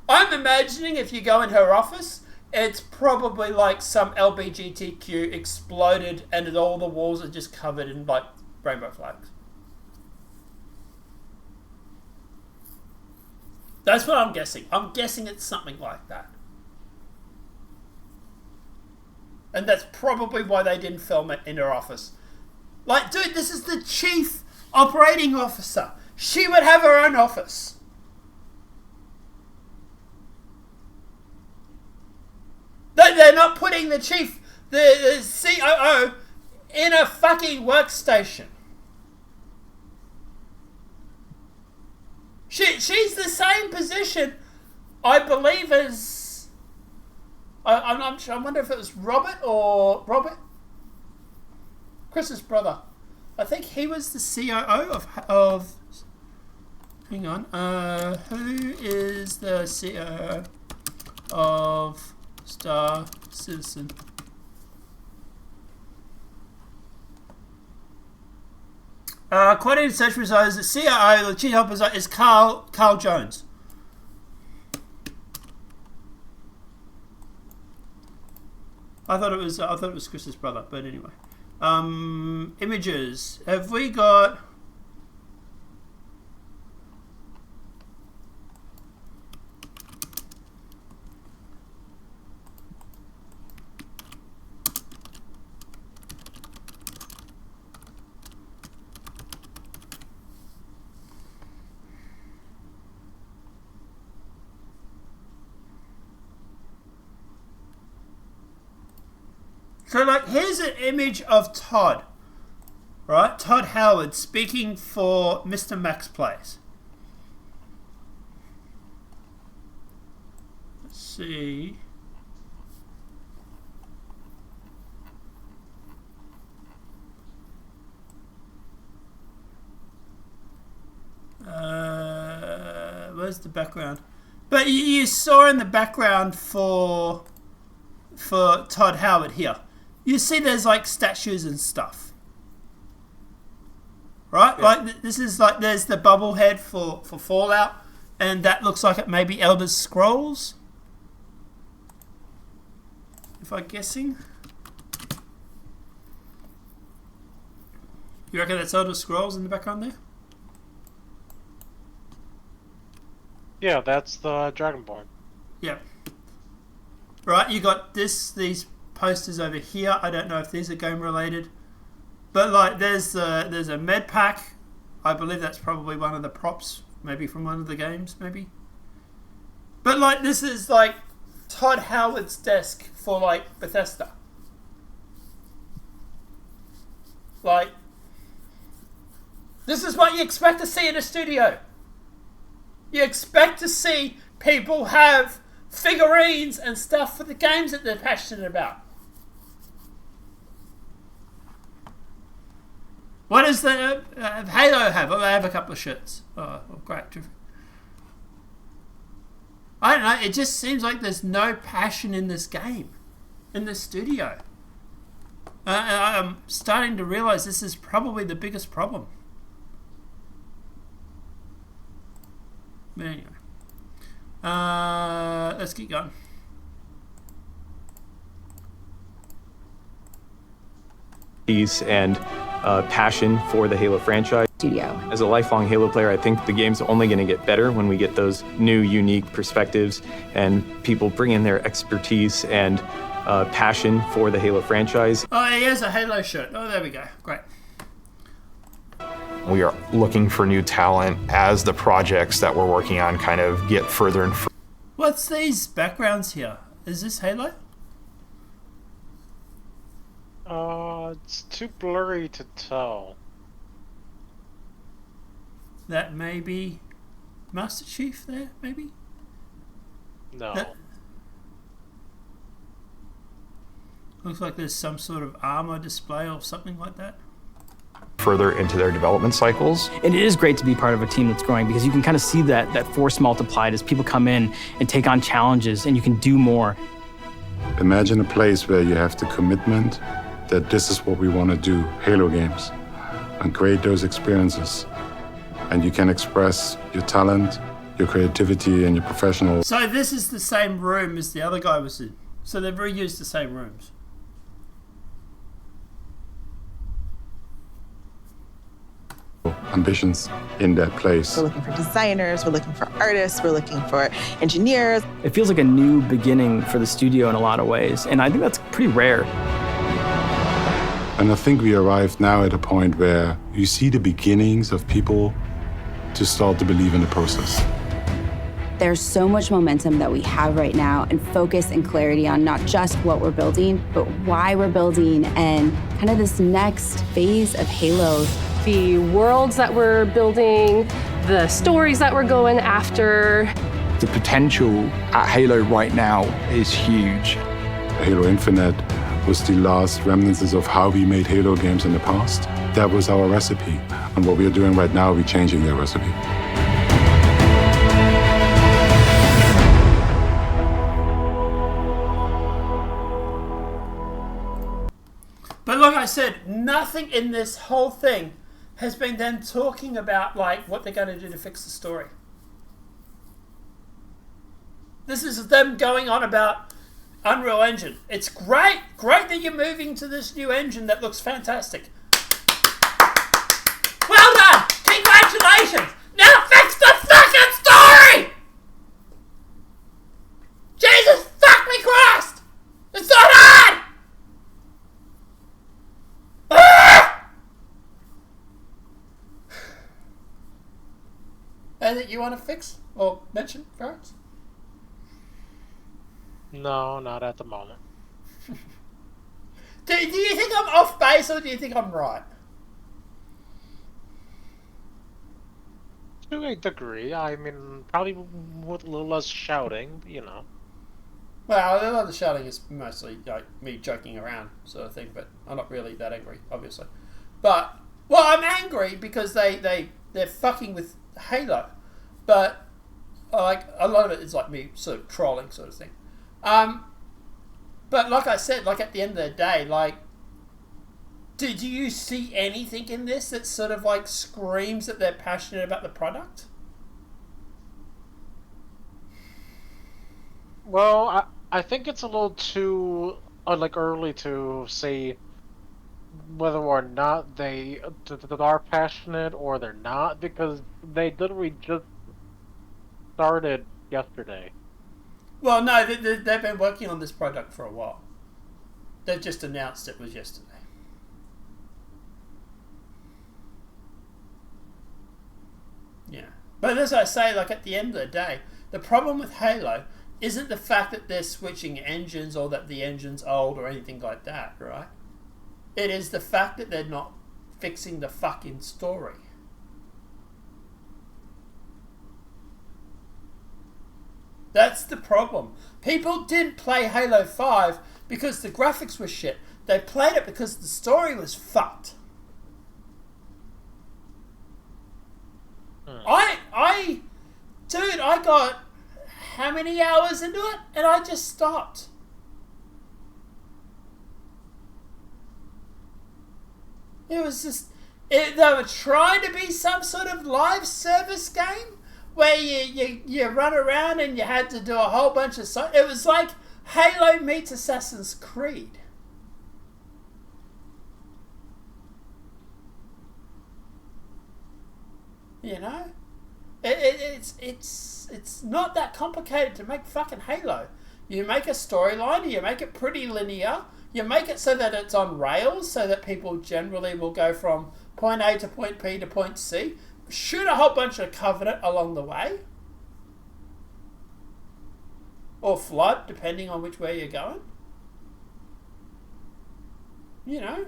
I'm imagining if you go in her office, it's probably like some LBGTQ exploded and all the walls are just covered in like rainbow flags. That's what I'm guessing. I'm guessing it's something like that. And that's probably why they didn't film it in her office. Like, dude, this is the chief operating officer. She would have her own office. They're not putting the chief, the COO, in a fucking workstation. She's the same position, I believe, as... I wonder if it was Robert. Chris's brother. I think he was the COO of hang on. Who is the COO of Star Citizen? According to search results, the CIO, the chief officer, is Carl Jones. I thought it was Chris's brother, but anyway. Images. Have we got? So, like, here's an image of Todd, right? Todd Howard speaking for Mr. Max Plays. Let's see. Where's the background? But you saw in the background for Todd Howard here. You see there's like statues and stuff. Right? Yeah. Like this is like there's the bubble head for Fallout, and that looks like it may be Elder Scrolls. If I'm guessing. You reckon that's Elder Scrolls in the background there? Yeah, that's the Dragonborn. Yeah. Right, you got these posters over here. I don't know if these are game related, but like there's a med pack. I believe that's probably one of the props, maybe from one of the games, maybe. But like this is like Todd Howard's desk for like Bethesda. Like this is what you expect to see in a studio. You expect to see people have figurines and stuff for the games that they're passionate about. What does the Halo have? Oh, they have a couple of shirts. Oh, great. I don't know. It just seems like there's no passion in this game, in this studio. I'm starting to realize this is probably the biggest problem. But anyway. Let's keep going. And passion for the Halo franchise. Studio. As a lifelong Halo player, I think the game's only going to get better when we get those new, unique perspectives and people bring in their expertise and passion for the Halo franchise. Oh, he has a Halo shirt. Oh, there we go. Great. We are looking for new talent as the projects that we're working on kind of get further and further. What's these backgrounds here? Is this Halo? It's too blurry to tell. That may be Master Chief there, maybe? No. Looks like there's some sort of armor display or something like that. Further into their development cycles. And it is great to be part of a team that's growing because you can kind of see that force multiplied as people come in and take on challenges and you can do more. Imagine a place where you have the commitment that this is what we want to do, Halo games, and create those experiences. And you can express your talent, your creativity, and your professional. So this is the same room as the other guy was in. So they've reused the same rooms. Ambitions in that place. We're looking for designers, we're looking for artists, we're looking for engineers. It feels like a new beginning for the studio in a lot of ways, and I think that's pretty rare. And I think we arrived now at a point where you see the beginnings of people to start to believe in the process. There's so much momentum that we have right now and focus and clarity on not just what we're building, but why we're building and kind of this next phase of Halo. The worlds that we're building, the stories that we're going after. The potential at Halo right now is huge. Halo Infinite was the last remnants of how we made Halo games in the past. That was our recipe. And what we are doing right now, we're changing that recipe. But like I said, nothing in this whole thing has been them talking about like what they're going to do to fix the story. This is them going on about Unreal Engine. It's great that you're moving to this new engine that looks fantastic. Well done! Congratulations! Now fix the fucking story! Jesus fuck me Christ! It's not hard! Ah! Anything you want to fix or mention, Ferris? No, not at the moment. Do you think I'm off base or do you think I'm right? To a degree, I mean, probably with a little less shouting, you know. Well, a lot of the shouting is mostly like me joking around sort of thing, but I'm not really that angry, obviously. But, well, I'm angry because they're fucking with Halo. But, like, a lot of it is like me sort of trolling sort of thing. But like I said, like at the end of the day, like, do you see anything in this that sort of like screams that they're passionate about the product? Well, I think it's a little too like early to say whether or not they are passionate or they're not, because they literally just started yesterday. Well, no, they've been working on this product for a while. They've just announced it was yesterday. Yeah. But as I say, like at the end of the day, the problem with Halo isn't the fact that they're switching engines or that the engine's old or anything like that, right? It is the fact that they're not fixing the fucking story. That's the problem. People didn't play Halo 5 because the graphics were shit. They played it because the story was fucked. Dude, I got how many hours into it and I just stopped. It was just, they were trying to be some sort of live service game where you run around and you had to do a whole bunch of stuff. It was like Halo meets Assassin's Creed. You know? It's not that complicated to make fucking Halo. You make a storyline, you make it pretty linear, you make it so that it's on rails, so that people generally will go from point A to point B to point C, shoot a whole bunch of Covenant along the way, or Flood, depending on which way you're going. You know?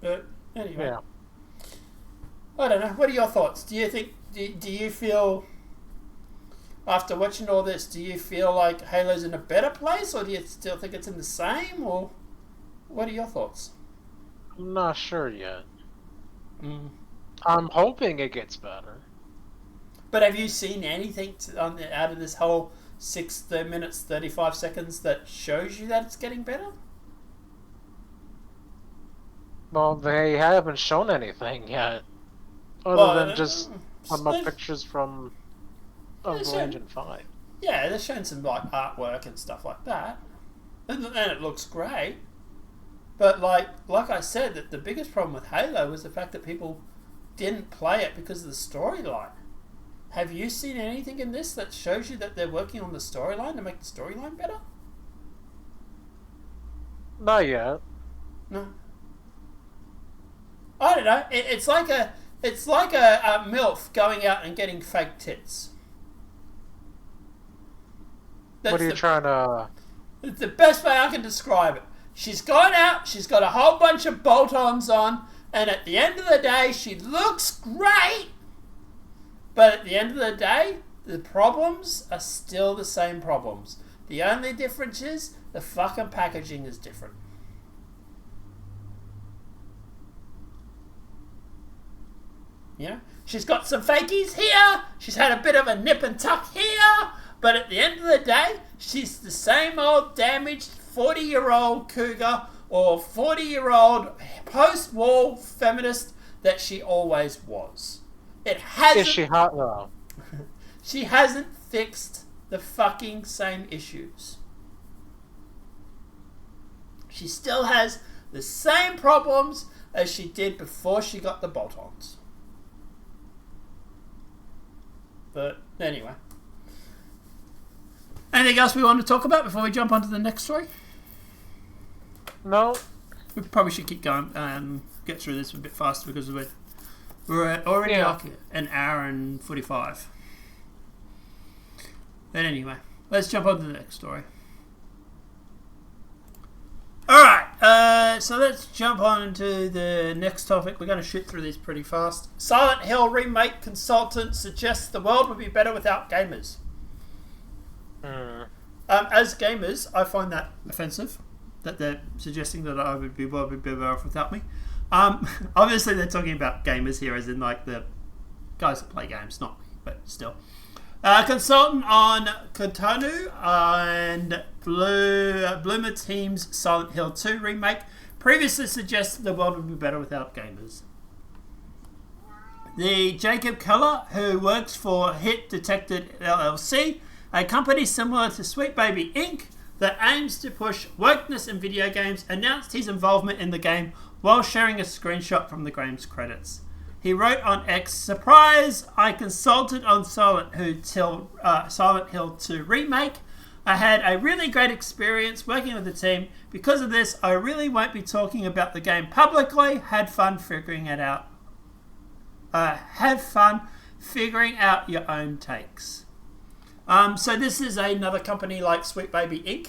But anyway. Yeah. I don't know. What are your thoughts? Do you think? Do you feel, after watching all this, do you feel like Halo's in a better place, or do you still think it's in the same, or what are your thoughts? I'm not sure yet. I'm hoping it gets better. But have you seen anything out of this whole 6 minutes 35 seconds that shows you that it's getting better? Well, they haven't shown anything yet. Other than just some pictures from Unreal Engine 5. Yeah, they're showing some like artwork and stuff like that. And it looks great. But like I said, that the biggest problem with Halo was the fact that people didn't play it because of the storyline. Have you seen anything in this that shows you that they're working on the storyline to make the storyline better? Not yet. No. I don't know. It's like a MILF going out and getting fake tits. What are you trying to... It's the best way I can describe it. She's gone out, she's got a whole bunch of bolt-ons on, and at the end of the day, she looks great. But at the end of the day, the problems are still the same problems. The only difference is the fucking packaging is different. Yeah, she's got some fakies here. She's had a bit of a nip and tuck here. But at the end of the day, she's the same old damaged 40-year-old cougar or 40-year-old post-war feminist that she always was. It hasn't... Is she hot though? She hasn't fixed the fucking same issues. She still has the same problems as she did before she got the bolt-ons. But anyway. Anything else we want to talk about before we jump on to the next story? No. We probably should keep going and get through this a bit faster because we're already like an hour and 45. But anyway, let's jump on to the next story. Alright, so let's jump on to the next topic. We're going to shoot through these pretty fast. Silent Hill remake consultant suggests the world would be better without gamers. As gamers, I find that offensive, that they're suggesting that I would be better off without me. Obviously, they're talking about gamers here, as in like the guys that play games, not me, but still. Consultant on Kotaku and Bloomer Team's Silent Hill 2 remake previously suggested the world would be better without gamers. The Jacob Keller, who works for Hit Detected LLC, a company similar to Sweet Baby Inc. that aims to push wokeness in video games, announced his involvement in the game while sharing a screenshot from the game's credits. He wrote on X, "Surprise! I consulted on Silent Hill 2 remake. I had a really great experience working with the team. Because of this, I really won't be talking about the game publicly. Had fun figuring it out. Have fun figuring out your own takes." So this is another company like Sweet Baby Inc.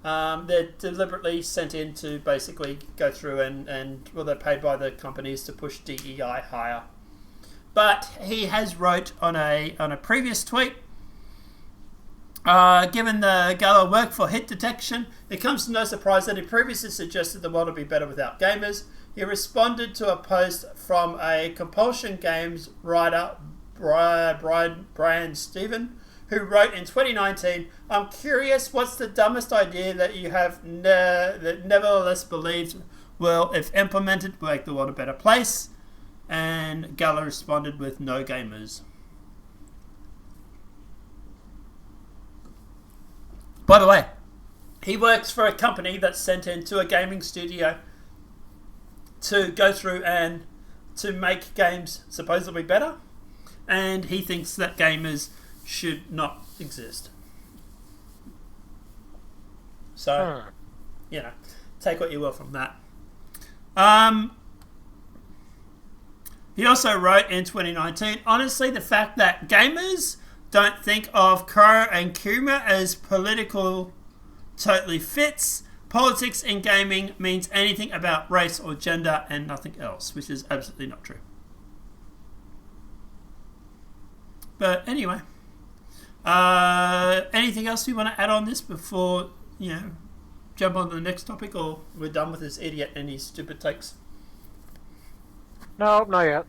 They're deliberately sent in to basically go through and they're paid by the companies to push DEI higher. But he has wrote on a previous tweet, given the Geller work for Hit Detection, it comes to no surprise that he previously suggested the world would be better without gamers. He responded to a post from a Compulsion Games writer, Brian Steven, who wrote in 2019, "I'm curious, what's the dumbest idea that you have that nevertheless believed will, if implemented, make the world a better place?" And Geller responded with, "No gamers." By the way, he works for a company that's sent into a gaming studio to go through and to make games supposedly better, and he thinks that gamers should not exist. So, take what you will from that. He also wrote in 2019, "Honestly, the fact that gamers don't think of Crow and Kuma as political totally fits. Politics in gaming means anything about race or gender and nothing else," which is absolutely not true. But anyway, anything else you want to add on this before, jump on to the next topic, or we're done with this idiot and his stupid takes? No, not yet.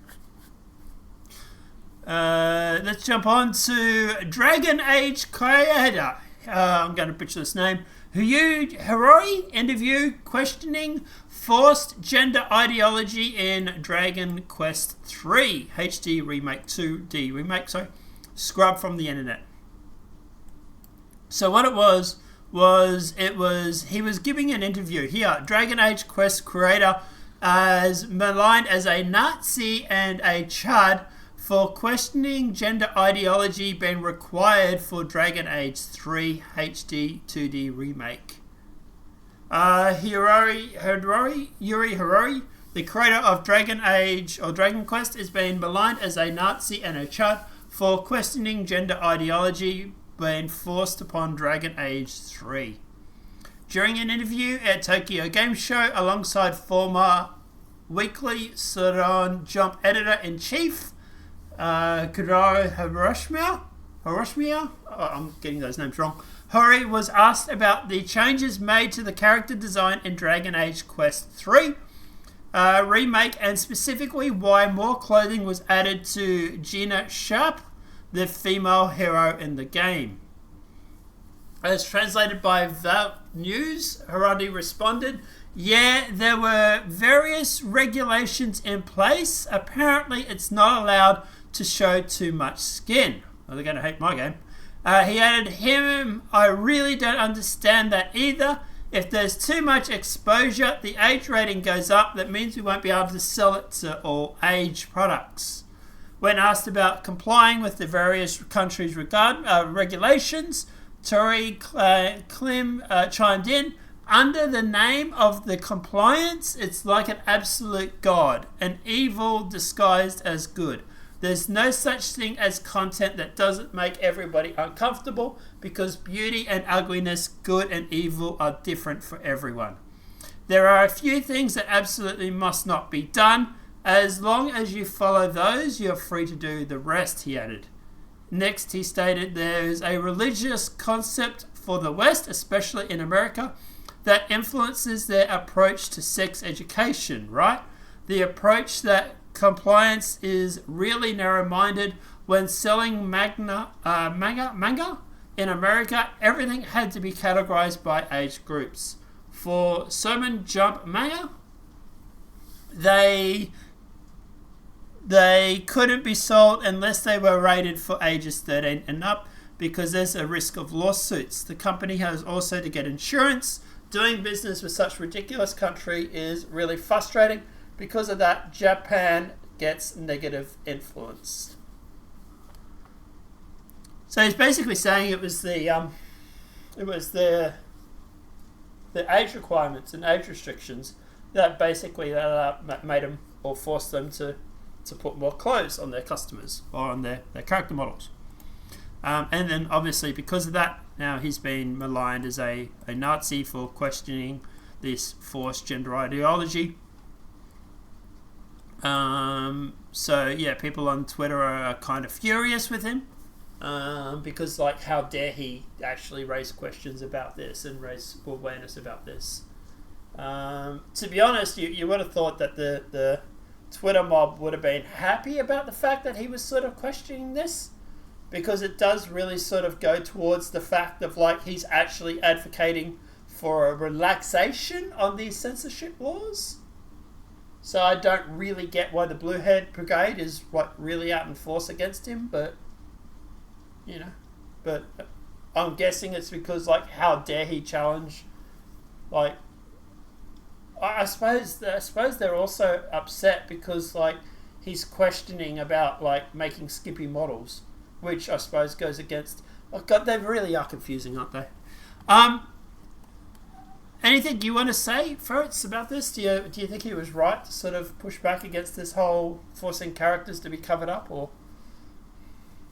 Let's jump on to Dragon Age creator. I'm going to butcher this name. Horii interview questioning forced gender ideology in Dragon Quest III HD Remake 2D Remake. Scrub from the internet. So what it was he was giving an interview here. Dragon Age Quest creator as maligned as a Nazi and a Chad for questioning gender ideology being required for Dragon Age 3 HD 2D Remake. Yuri Horii, the creator of Dragon Age or Dragon Quest, is being maligned as a Nazi and a Chad for questioning gender ideology being forced upon Dragon Age 3. During an interview at Tokyo Game Show alongside former Weekly Sudan Jump editor-in-chief Kudaro Hiroshima, I'm getting those names wrong. Horii was asked about the changes made to the character design in Dragon Age Quest III remake, and specifically why more clothing was added to Gina Sharp, the female hero in the game. As translated by Val News, Horii responded, Yeah, there were various regulations in place. Apparently, it's not allowed to show too much skin. Well, they're going to hate my game. He added, I really don't understand that either. If there's too much exposure, the age rating goes up. That means we won't be able to sell it to all age products. When asked about complying with the various countries' regulations, Horii Klim chimed in, under the name of the compliance, it's like an absolute god, an evil disguised as good. There's no such thing as content that doesn't make everybody uncomfortable, because beauty and ugliness, good and evil, are different for everyone. There are a few things that absolutely must not be done. As long as you follow those, you're free to do the rest, he added. Next, he stated there is a religious concept for the West, especially in America, that influences their approach to sex education, right? The approach that compliance is really narrow-minded. When selling manga in America, everything had to be categorized by age groups. For Shonen Jump manga, they couldn't be sold unless they were rated for ages 13 and up, because there's a risk of lawsuits. The company has also to get insurance. Doing business with such ridiculous country is really frustrating. Because of that, Japan gets negative influence. So he's basically saying it was the age requirements and age restrictions that basically made them or forced them to put more clothes on their customers or on their character models. And then obviously because of that, now he's been maligned as a Nazi for questioning this forced gender ideology. So yeah, people on Twitter are kind of furious with him, because like, how dare he actually raise questions about this and raise awareness about this. To be honest, you would have thought that the Twitter mob would have been happy about the fact that he was sort of questioning this, because it does really sort of go towards the fact of like he's actually advocating for a relaxation on these censorship laws. So I don't really get why the Bluehead Brigade is really out in force against him, but I'm guessing it's because like, how dare he challenge, like, I suppose they're also upset because like he's questioning about like making Skippy models, which I suppose goes against. Oh God, they really are confusing, aren't they? Anything you want to say, Ferrets, about this? Do you think he was right to sort of push back against this whole forcing characters to be covered up, or?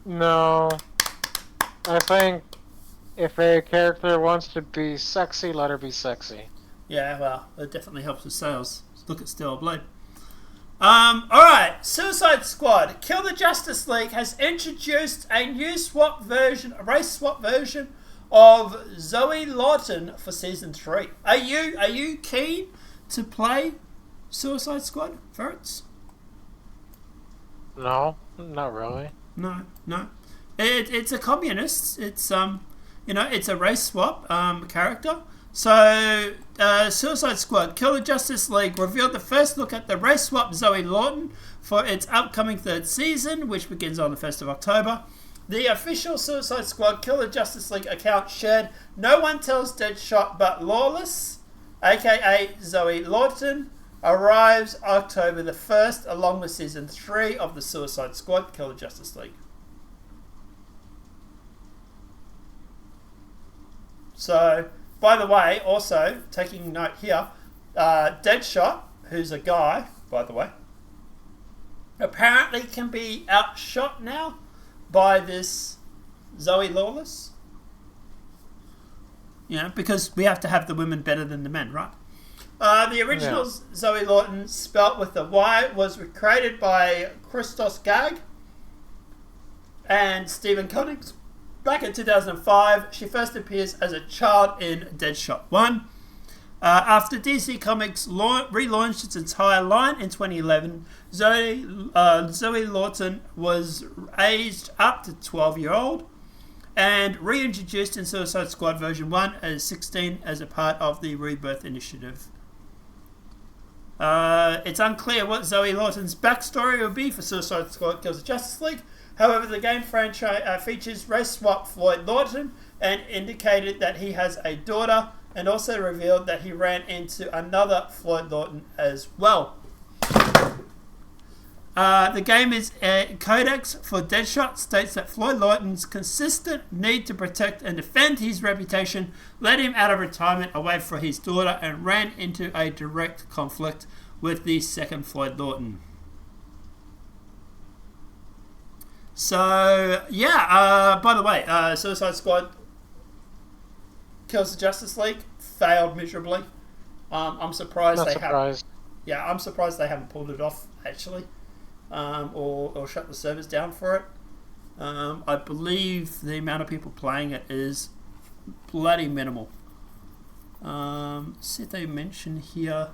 No. I think if a character wants to be sexy, let her be sexy. Yeah, well, it definitely helps with sales. Look at Steel Blade. Alright, Suicide Squad. Kill the Justice League has introduced a new race swap version of Zoe Lawton for Season 3. Are you keen to play Suicide Squad, Ferrets? No, not really. No. It's a communist. It's it's a race swap character. So Suicide Squad Kill the Justice League revealed the first look at the race swap Zoe Lawton for its upcoming third season, which begins on the 1st of October. The official Suicide Squad Kill the Justice League account shared, "No one tells Deadshot but Lawless, aka Zoe Lawton, arrives October the 1st along with Season 3 of the Suicide Squad Kill the Justice League." So, by the way, also, taking note here, Deadshot, who's a guy, by the way, apparently can be outshot now by this Zoe Lawless. Because we have to have the women better than the men, right? The original Zoe Lawton, spelt with a Y, was created by Christos Gag and Stephen Koenig back in 2005. She first appears as a child in Deadshot 1. After DC Comics relaunched its entire line in 2011, Zoe Lawton was aged up to 12-year-old and reintroduced in Suicide Squad version 1 as 16 as a part of the Rebirth Initiative. It's unclear what Zoe Lawton's backstory will be for Suicide Squad Kills the Justice League. However, the game franchise features race swap Floyd Lawton and indicated that he has a daughter, and also revealed that he ran into another Floyd Lawton as well. The game is Codex for Deadshot states that Floyd Lawton's consistent need to protect and defend his reputation led him out of retirement away from his daughter and ran into a direct conflict with the second Floyd Lawton. So, yeah, by the way, Suicide Squad Kills the Justice League failed miserably. I'm surprised I'm surprised they haven't pulled it off, actually. Or shut the servers down for it. I believe the amount of people playing it is bloody minimal. See if they mention here.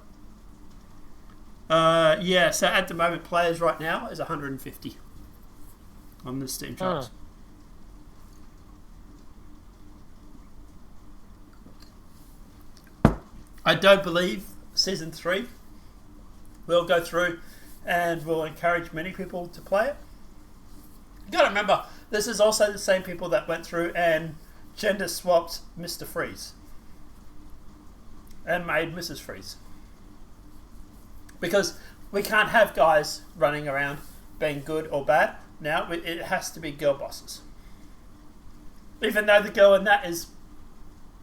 Yeah, so at the moment, players right now is 150 on the Steam charts. I don't believe Season 3 will go through and will encourage many people to play it. You gotta remember, this is also the same people that went through and gender swapped Mr. Freeze and made Mrs. Freeze. Because we can't have guys running around being good or bad. Now it has to be girl bosses. Even though the girl in that is,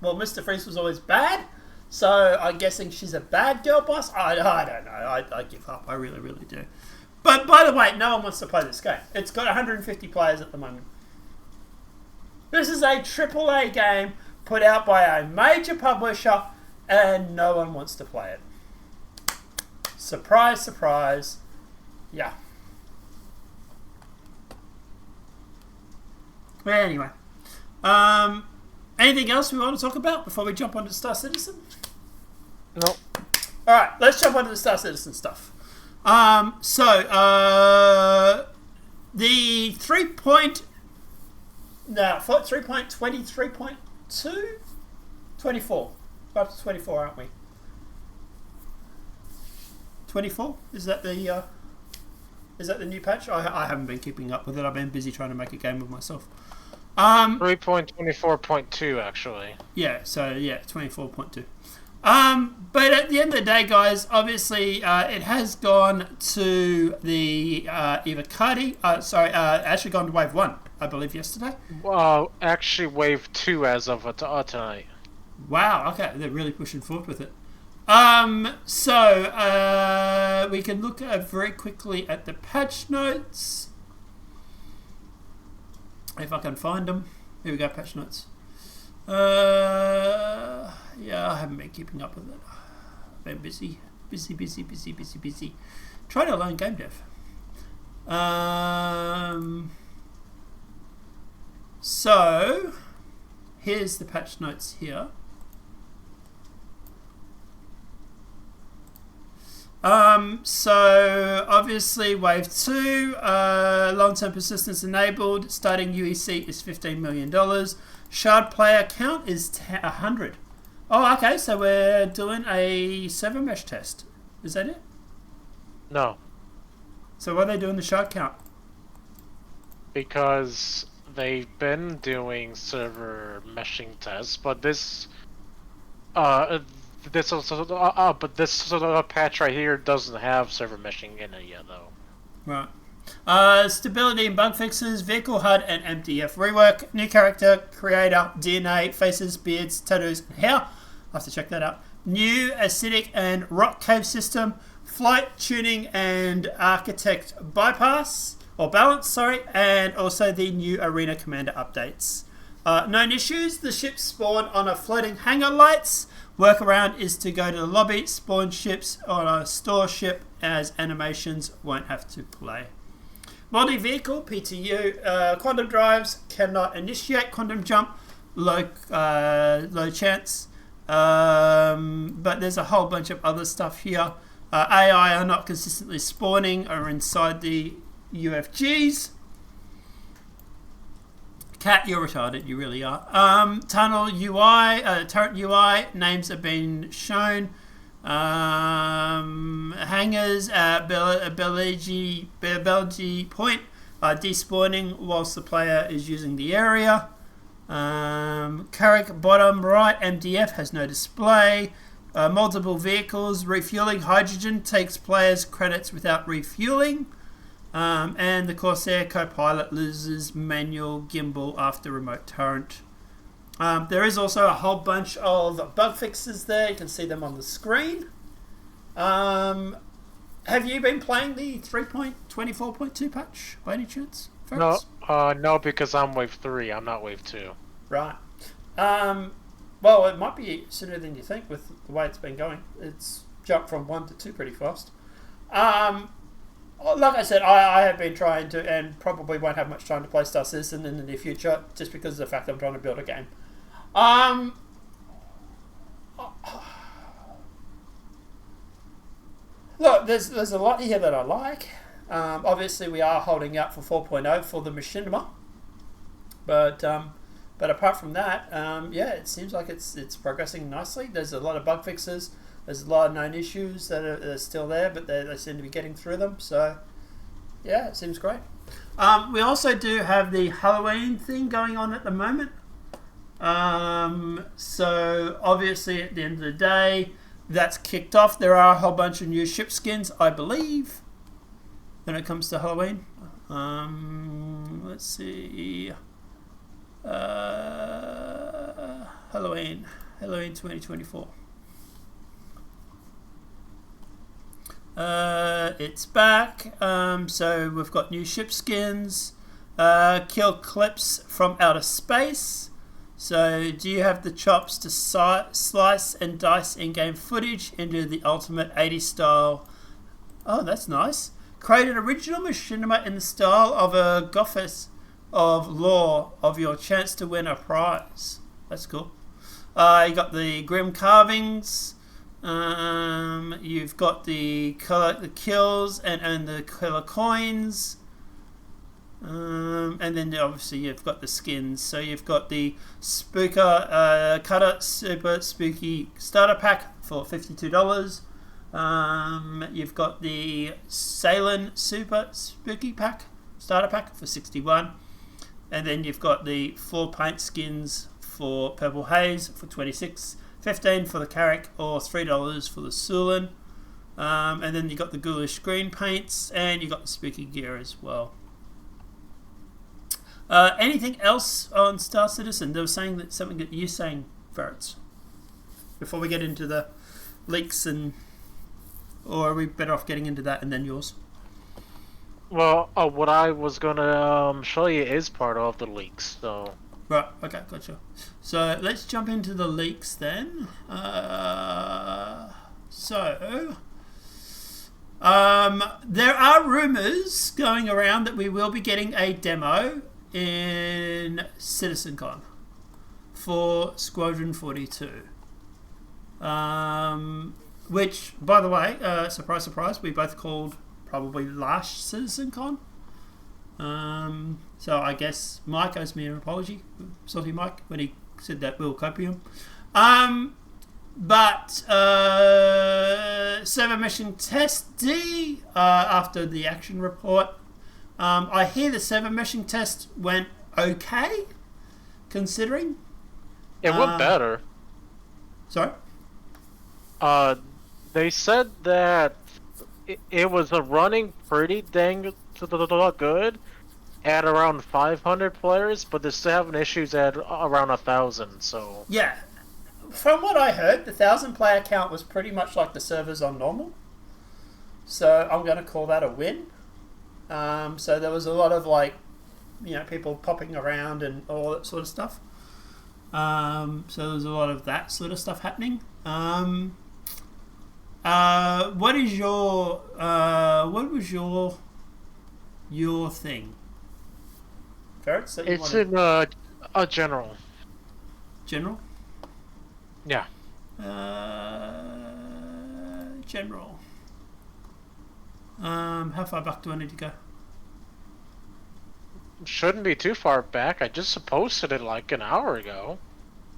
well, Mr. Freeze was always bad, so I'm guessing she's a bad girl boss. I don't know. I give up. I really, really do. But by the way, no one wants to play this game. It's got 150 players at the moment. This is a AAA game put out by a major publisher, and no one wants to play it. Surprise, surprise. Yeah. But anyway. Anything else we want to talk about before we jump onto Star Citizen? No. Alright, let's jump onto the Star Citizen stuff. The 3.23.2? 24. We're up to 24, aren't we? 24? Is that the new patch? I haven't been keeping up with it. I've been busy trying to make a game of myself. 3.24.2 actually. Yeah, so yeah, 24.2. But at the end of the day, guys, obviously it has gone to the actually gone to Wave 1, I believe, yesterday. Well, actually Wave 2 as of tonight. Wow, okay, they're really pushing forward with it. We can look at very quickly at the patch notes. If I can find them. Here we go, patch notes. Yeah, I haven't been keeping up with it. I've been busy. Trying to learn game dev. So, here's the patch notes here. So obviously Wave 2, long-term persistence enabled, starting UEC is $15 million. Shard player count is 100. Oh, okay, so we're doing a server mesh test. Is that it? No. So why are they doing the shard count? Because they've been doing server meshing tests, but this patch right here doesn't have server meshing in it yet, though. Right. Stability and bug fixes, vehicle HUD and MDF rework, new character, creator, DNA, faces, beards, tattoos, and hair. I'll have to check that out. New acidic and rock cave system, flight tuning and architect bypass, or balance, sorry, and also the new arena commander updates. Known issues, the ships spawn on a floating hangar lights. Workaround is to go to the lobby, spawn ships on a store ship, as animations won't have to play. Multi-vehicle, PTU, quantum drives, cannot initiate quantum jump, low chance, but there's a whole bunch of other stuff here. AI are not consistently spawning or inside the UFGs. Cat, you're retarded, you really are. Tunnel UI, turret UI, names have been shown. Hangars at Belgi Point are despawning whilst the player is using the area. Carrick bottom right MDF has no display. Multiple vehicles. Refueling hydrogen takes players' credits without refueling. And the Corsair co-pilot loses manual gimbal after remote turret. There is also a whole bunch of bug fixes there. You can see them on the screen. Have you been playing the 3.24.2 patch by any chance? No, no, because I'm wave 3. I'm not wave 2. Right. Well, it might be sooner than you think with the way it's been going. It's jumped from 1 to 2 pretty fast. Like I said, I have been trying to, and probably won't have much time to play Star Citizen in the near future, just because of the fact that I'm trying to build a game. Look, there's a lot here that I like. Obviously, we are holding out for 4.0 for the machinima, but apart from that, yeah, it seems like it's progressing nicely. There's a lot of bug fixes. There's a lot of known issues that are still there, but they seem to be getting through them. So, yeah, it seems great. We also do have the Halloween thing going on at the moment. So, obviously, at the end of the day, that's kicked off. There are a whole bunch of new ship skins, I believe, when it comes to Halloween. Let's see. Halloween 2024. It's back. So we've got new ship skins. Kill clips from outer space. So do you have the chops to slice and dice in-game footage into the ultimate 80s style? Oh, that's nice. Create an original machinima in the style of a Gothis of lore of your chance to win a prize. That's cool. You got the grim carvings. You've got the kills and the killer coins. And then obviously you've got the skins. So you've got the Spooker Cutter Super Spooky Starter Pack for $52. You've got the Salin Super Spooky Pack Starter Pack for $61. And then you've got the 4 paint skins for Purple Haze for $26. $15 for the Carrick or $3 for the Sulin. And then you've got the Ghoulish Green paints and you've got the Spooky gear as well. Anything else on Star Citizen? They were saying that something that you're saying, Ferrets, before we get into the leaks, or are we better off getting into that and then yours? Well, what I was gonna show you is part of the leaks, so. Right, okay, gotcha. So let's jump into the leaks then. There are rumours going around that we will be getting a demo in CitizenCon for Squadron 42. Which, by the way, surprise, surprise, we both called probably last CitizenCon. So I guess Mike owes me an apology, Salty Mike, when he said that we'll copy him. But server mission test D after the action report. I hear the server meshing test went okay, considering. It went better. Sorry? They said that it was running pretty dang good at around 500 players, but they're still having issues at around 1,000, so... Yeah. From what I heard, the 1,000 player count was pretty much like the servers on normal. So I'm going to call that a win. So there was a lot of people popping around and all that sort of stuff. So there was a lot of that sort of stuff happening. What is what was your thing? Ferrets? It's in a general. General? Yeah. General. How far back do I need to go? Shouldn't be too far back. I just posted it like an hour ago.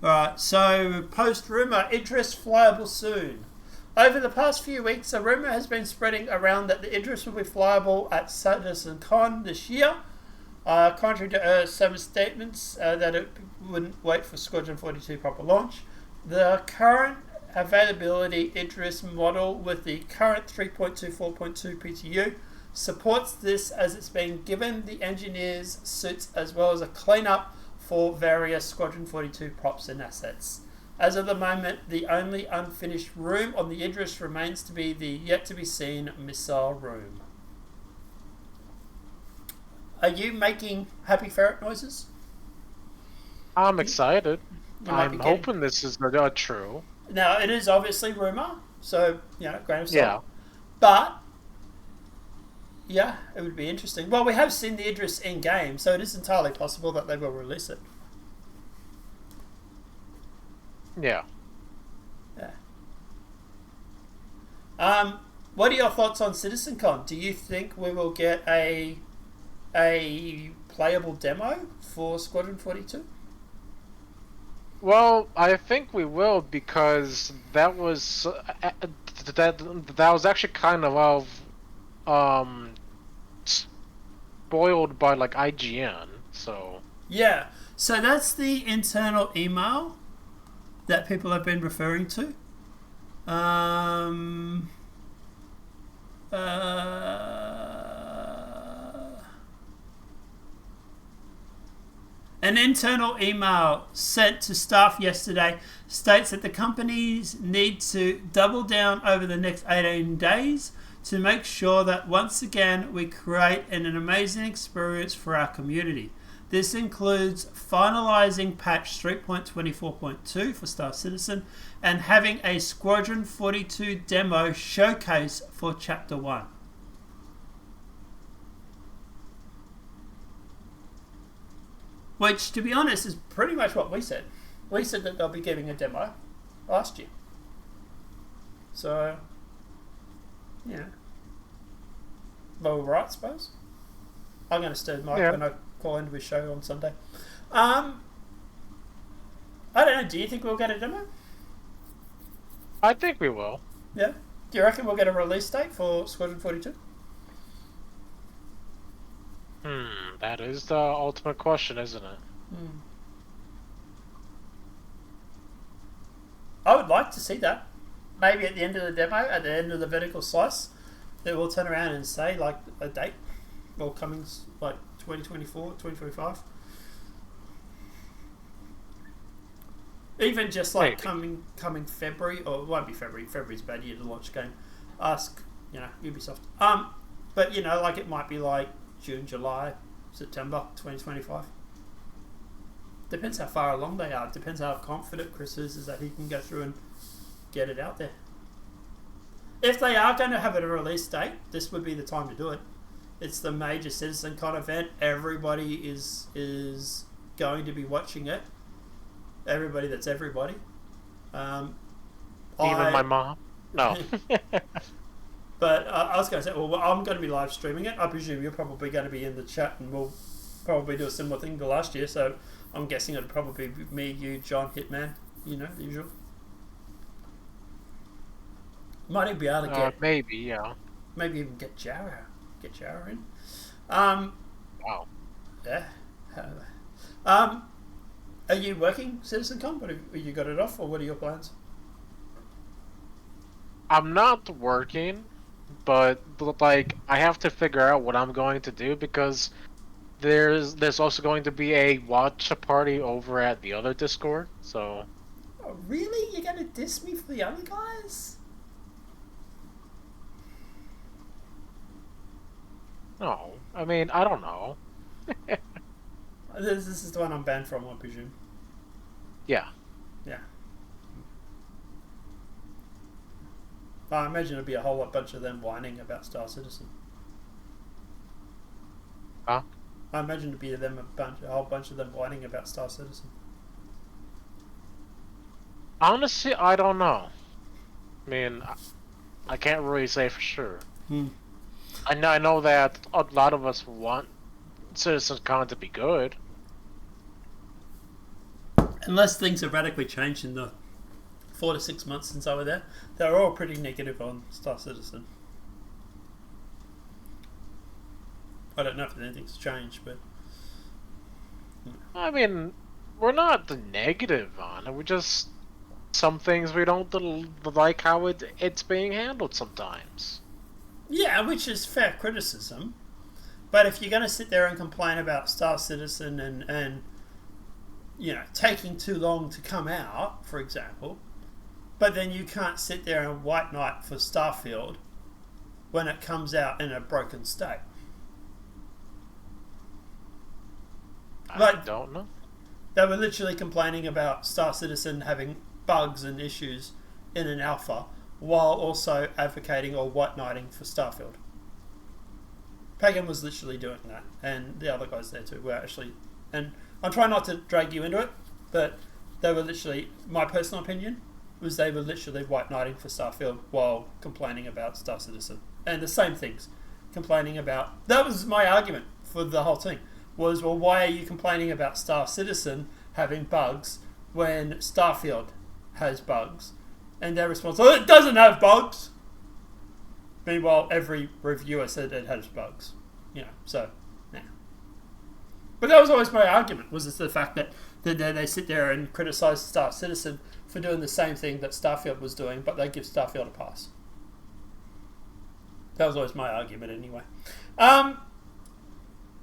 Alright, so post rumor, interest flyable soon. Over the past few weeks, a rumour has been spreading around that the Idris will be flyable at CitizenCon this year. Contrary to some statements that it wouldn't wait for Squadron 42 proper launch, the current availability Idris model with the current 3.24.2 PTU supports this, as it's been given the engineers suits as well as a cleanup for various Squadron 42 props and assets. As of the moment, the only unfinished room on the Idris remains to be the yet-to-be-seen missile room. Are you making happy ferret noises? I'm excited. You might be I'm getting- hoping this is true. Now, it is obviously rumour, so, grain of salt. Yeah. But, yeah, it would be interesting. Well, we have seen the Idris in-game, so it is entirely possible that they will release it. Yeah. What are your thoughts on CitizenCon? Do you think we will get a playable demo for Squadron 42? Well, I think we will, because that was that was actually kind of spoiled by like IGN. So yeah, so that's the internal email that people have been referring to. An internal email sent to staff yesterday states that the companies need to double down over the next 18 days to make sure that once again we create an amazing experience for our community. This includes finalizing patch 3.24.2 for Star Citizen and having a Squadron 42 demo showcase for Chapter 1. Which, to be honest, is pretty much what we said. We said that they'll be giving a demo last year. So, yeah. Well, we're right, I suppose. I'm going to stir Mike when I call into his show on Sunday. I don't know, do you think we'll get a demo? I think we will. Yeah? Do you reckon we'll get a release date for Squadron 42? That is the ultimate question, isn't it? I would like to see that. Maybe at the end of the demo, at the end of the vertical slice, they will turn around and say, like, a date. Well, coming, like, 2024, 2025. Even just, like, coming February, or it won't be February. February's a bad year to launch a game. Ask, Ubisoft. But, like, it might be, like, June, July, September 2025. Depends how far along they are. Depends how confident Chris is that he can go through and get it out there. If they are going to have a release date, this would be the time to do it. It's the major CitizenCon event. Everybody is going to be watching it. Everybody that's everybody. Even my mom? No. But I was going to say, well, I'm going to be live streaming it. I presume you're probably going to be in the chat, and we'll probably do a similar thing to last year. So I'm guessing it'll probably be me, you, John, Hitman. The usual. Might even be able to get... maybe, yeah. Maybe even get Jara. Get Jara in. Wow. Yeah. Are you working CitizenCon? Have you got it off, or what are your plans? I'm not working, but like I have to figure out what I'm going to do, because there's also going to be a watch party over at the other Discord. So. Oh, really? You're going to diss me for the other guys? No, I mean, I don't know. This is the one I'm banned from, I presume. Yeah. Yeah. I imagine it'd be a whole bunch of them whining about Star Citizen. Huh? I imagine it'd be a whole bunch of them whining about Star Citizen. Honestly, I don't know. I mean, I can't really say for sure. I know that a lot of us want CitizenCon to be good. Unless things have radically changed in the 4 to 6 months since I was there, they were all pretty negative on Star Citizen. I don't know if anything's changed, but... I mean, we're not negative on it. We're just... Some things we don't like how it's being handled sometimes. Yeah, which is fair criticism. But if you're going to sit there and complain about Star Citizen and taking too long to come out, for example, but then you can't sit there and white knight for Starfield when it comes out in a broken state. I don't know. They were literally complaining about Star Citizen having bugs and issues in an alpha while also advocating or white knighting for Starfield. Pagan was literally doing that, and the other guys there too were actually, and I'm trying not to drag you into it, but they were literally, my personal opinion was they were literally white knighting for Starfield while complaining about Star Citizen. And the same things, complaining about, that was my argument for the whole thing, was, well, why are you complaining about Star Citizen having bugs when Starfield has bugs? And their response, oh, it doesn't have bugs. Meanwhile, every reviewer said it has bugs. So, yeah. But that was always my argument, was the fact that they sit there and criticise Star Citizen for doing the same thing that Starfield was doing, but they give Starfield a pass. That was always my argument anyway.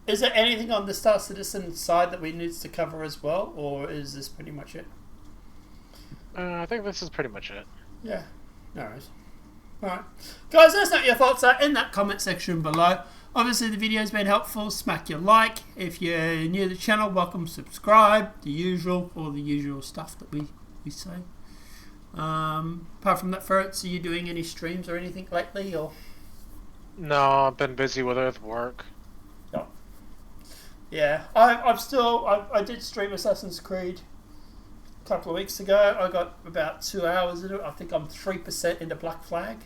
Is there anything on the Star Citizen side that we need to cover as well, or is this pretty much it? I think this is pretty much it. Yeah, no worries. Alright. Guys, let us know what your thoughts are in that comment section below. Obviously, the video's been helpful. Smack your like. If you're new to the channel, welcome, subscribe. All the usual stuff that we say. Apart from that, Ferrets, are you doing any streams or anything lately? Or no, I've been busy with work. No. Yeah, I did stream Assassin's Creed a couple of weeks ago. I got about 2 hours into it. I think I'm 3% into Black Flag.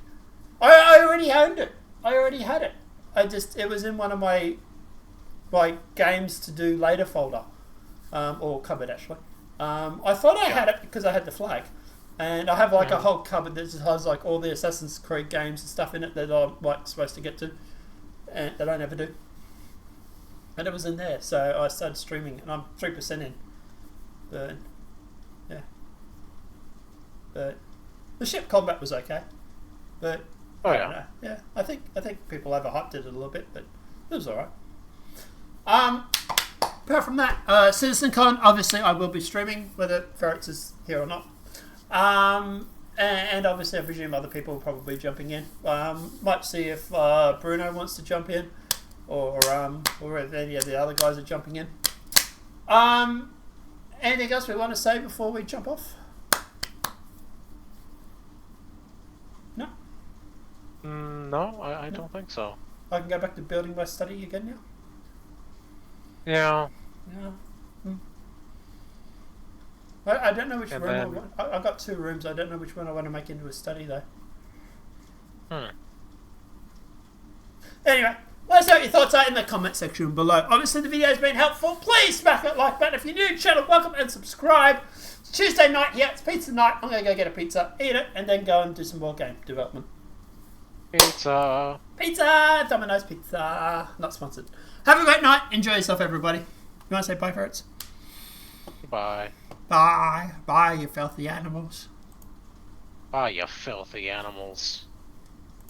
I already owned it. I already had it. It was in one of my games to do later folder, or cupboard actually. I thought I had it because I had the flag, and I have a whole cupboard that just has all the Assassin's Creed games and stuff in it that I'm supposed to get to, and that I never do. And it was in there, so I started streaming, and I'm 3% in. But yeah, but the ship combat was okay, but. Oh, I don't know. Yeah, I think people overhyped it a little bit, but it was alright. Apart from that, CitizenCon, obviously I will be streaming, whether Ferrets is here or not. And obviously I presume other people will probably be jumping in. Might see if Bruno wants to jump in, or if any of the other guys are jumping in. Anything else we want to say before we jump off? No, I don't think so. I can go back to building my study again now? Yeah. I don't know which room I want. I've got 2 rooms. I don't know which one I want to make into a study though. Anyway, let us know what your thoughts are in the comment section below. Obviously the video has been helpful. Please smash that like button. If you're new to the channel, welcome and subscribe. It's Tuesday night here. It's pizza night. I'm going to go get a pizza, eat it, and then go and do some more game development. Pizza! Domino's Pizza! Not sponsored. Have a great night. Enjoy yourself, everybody. You want to say bye, Ferrets? Bye. Bye. Bye, you filthy animals. Bye, you filthy animals.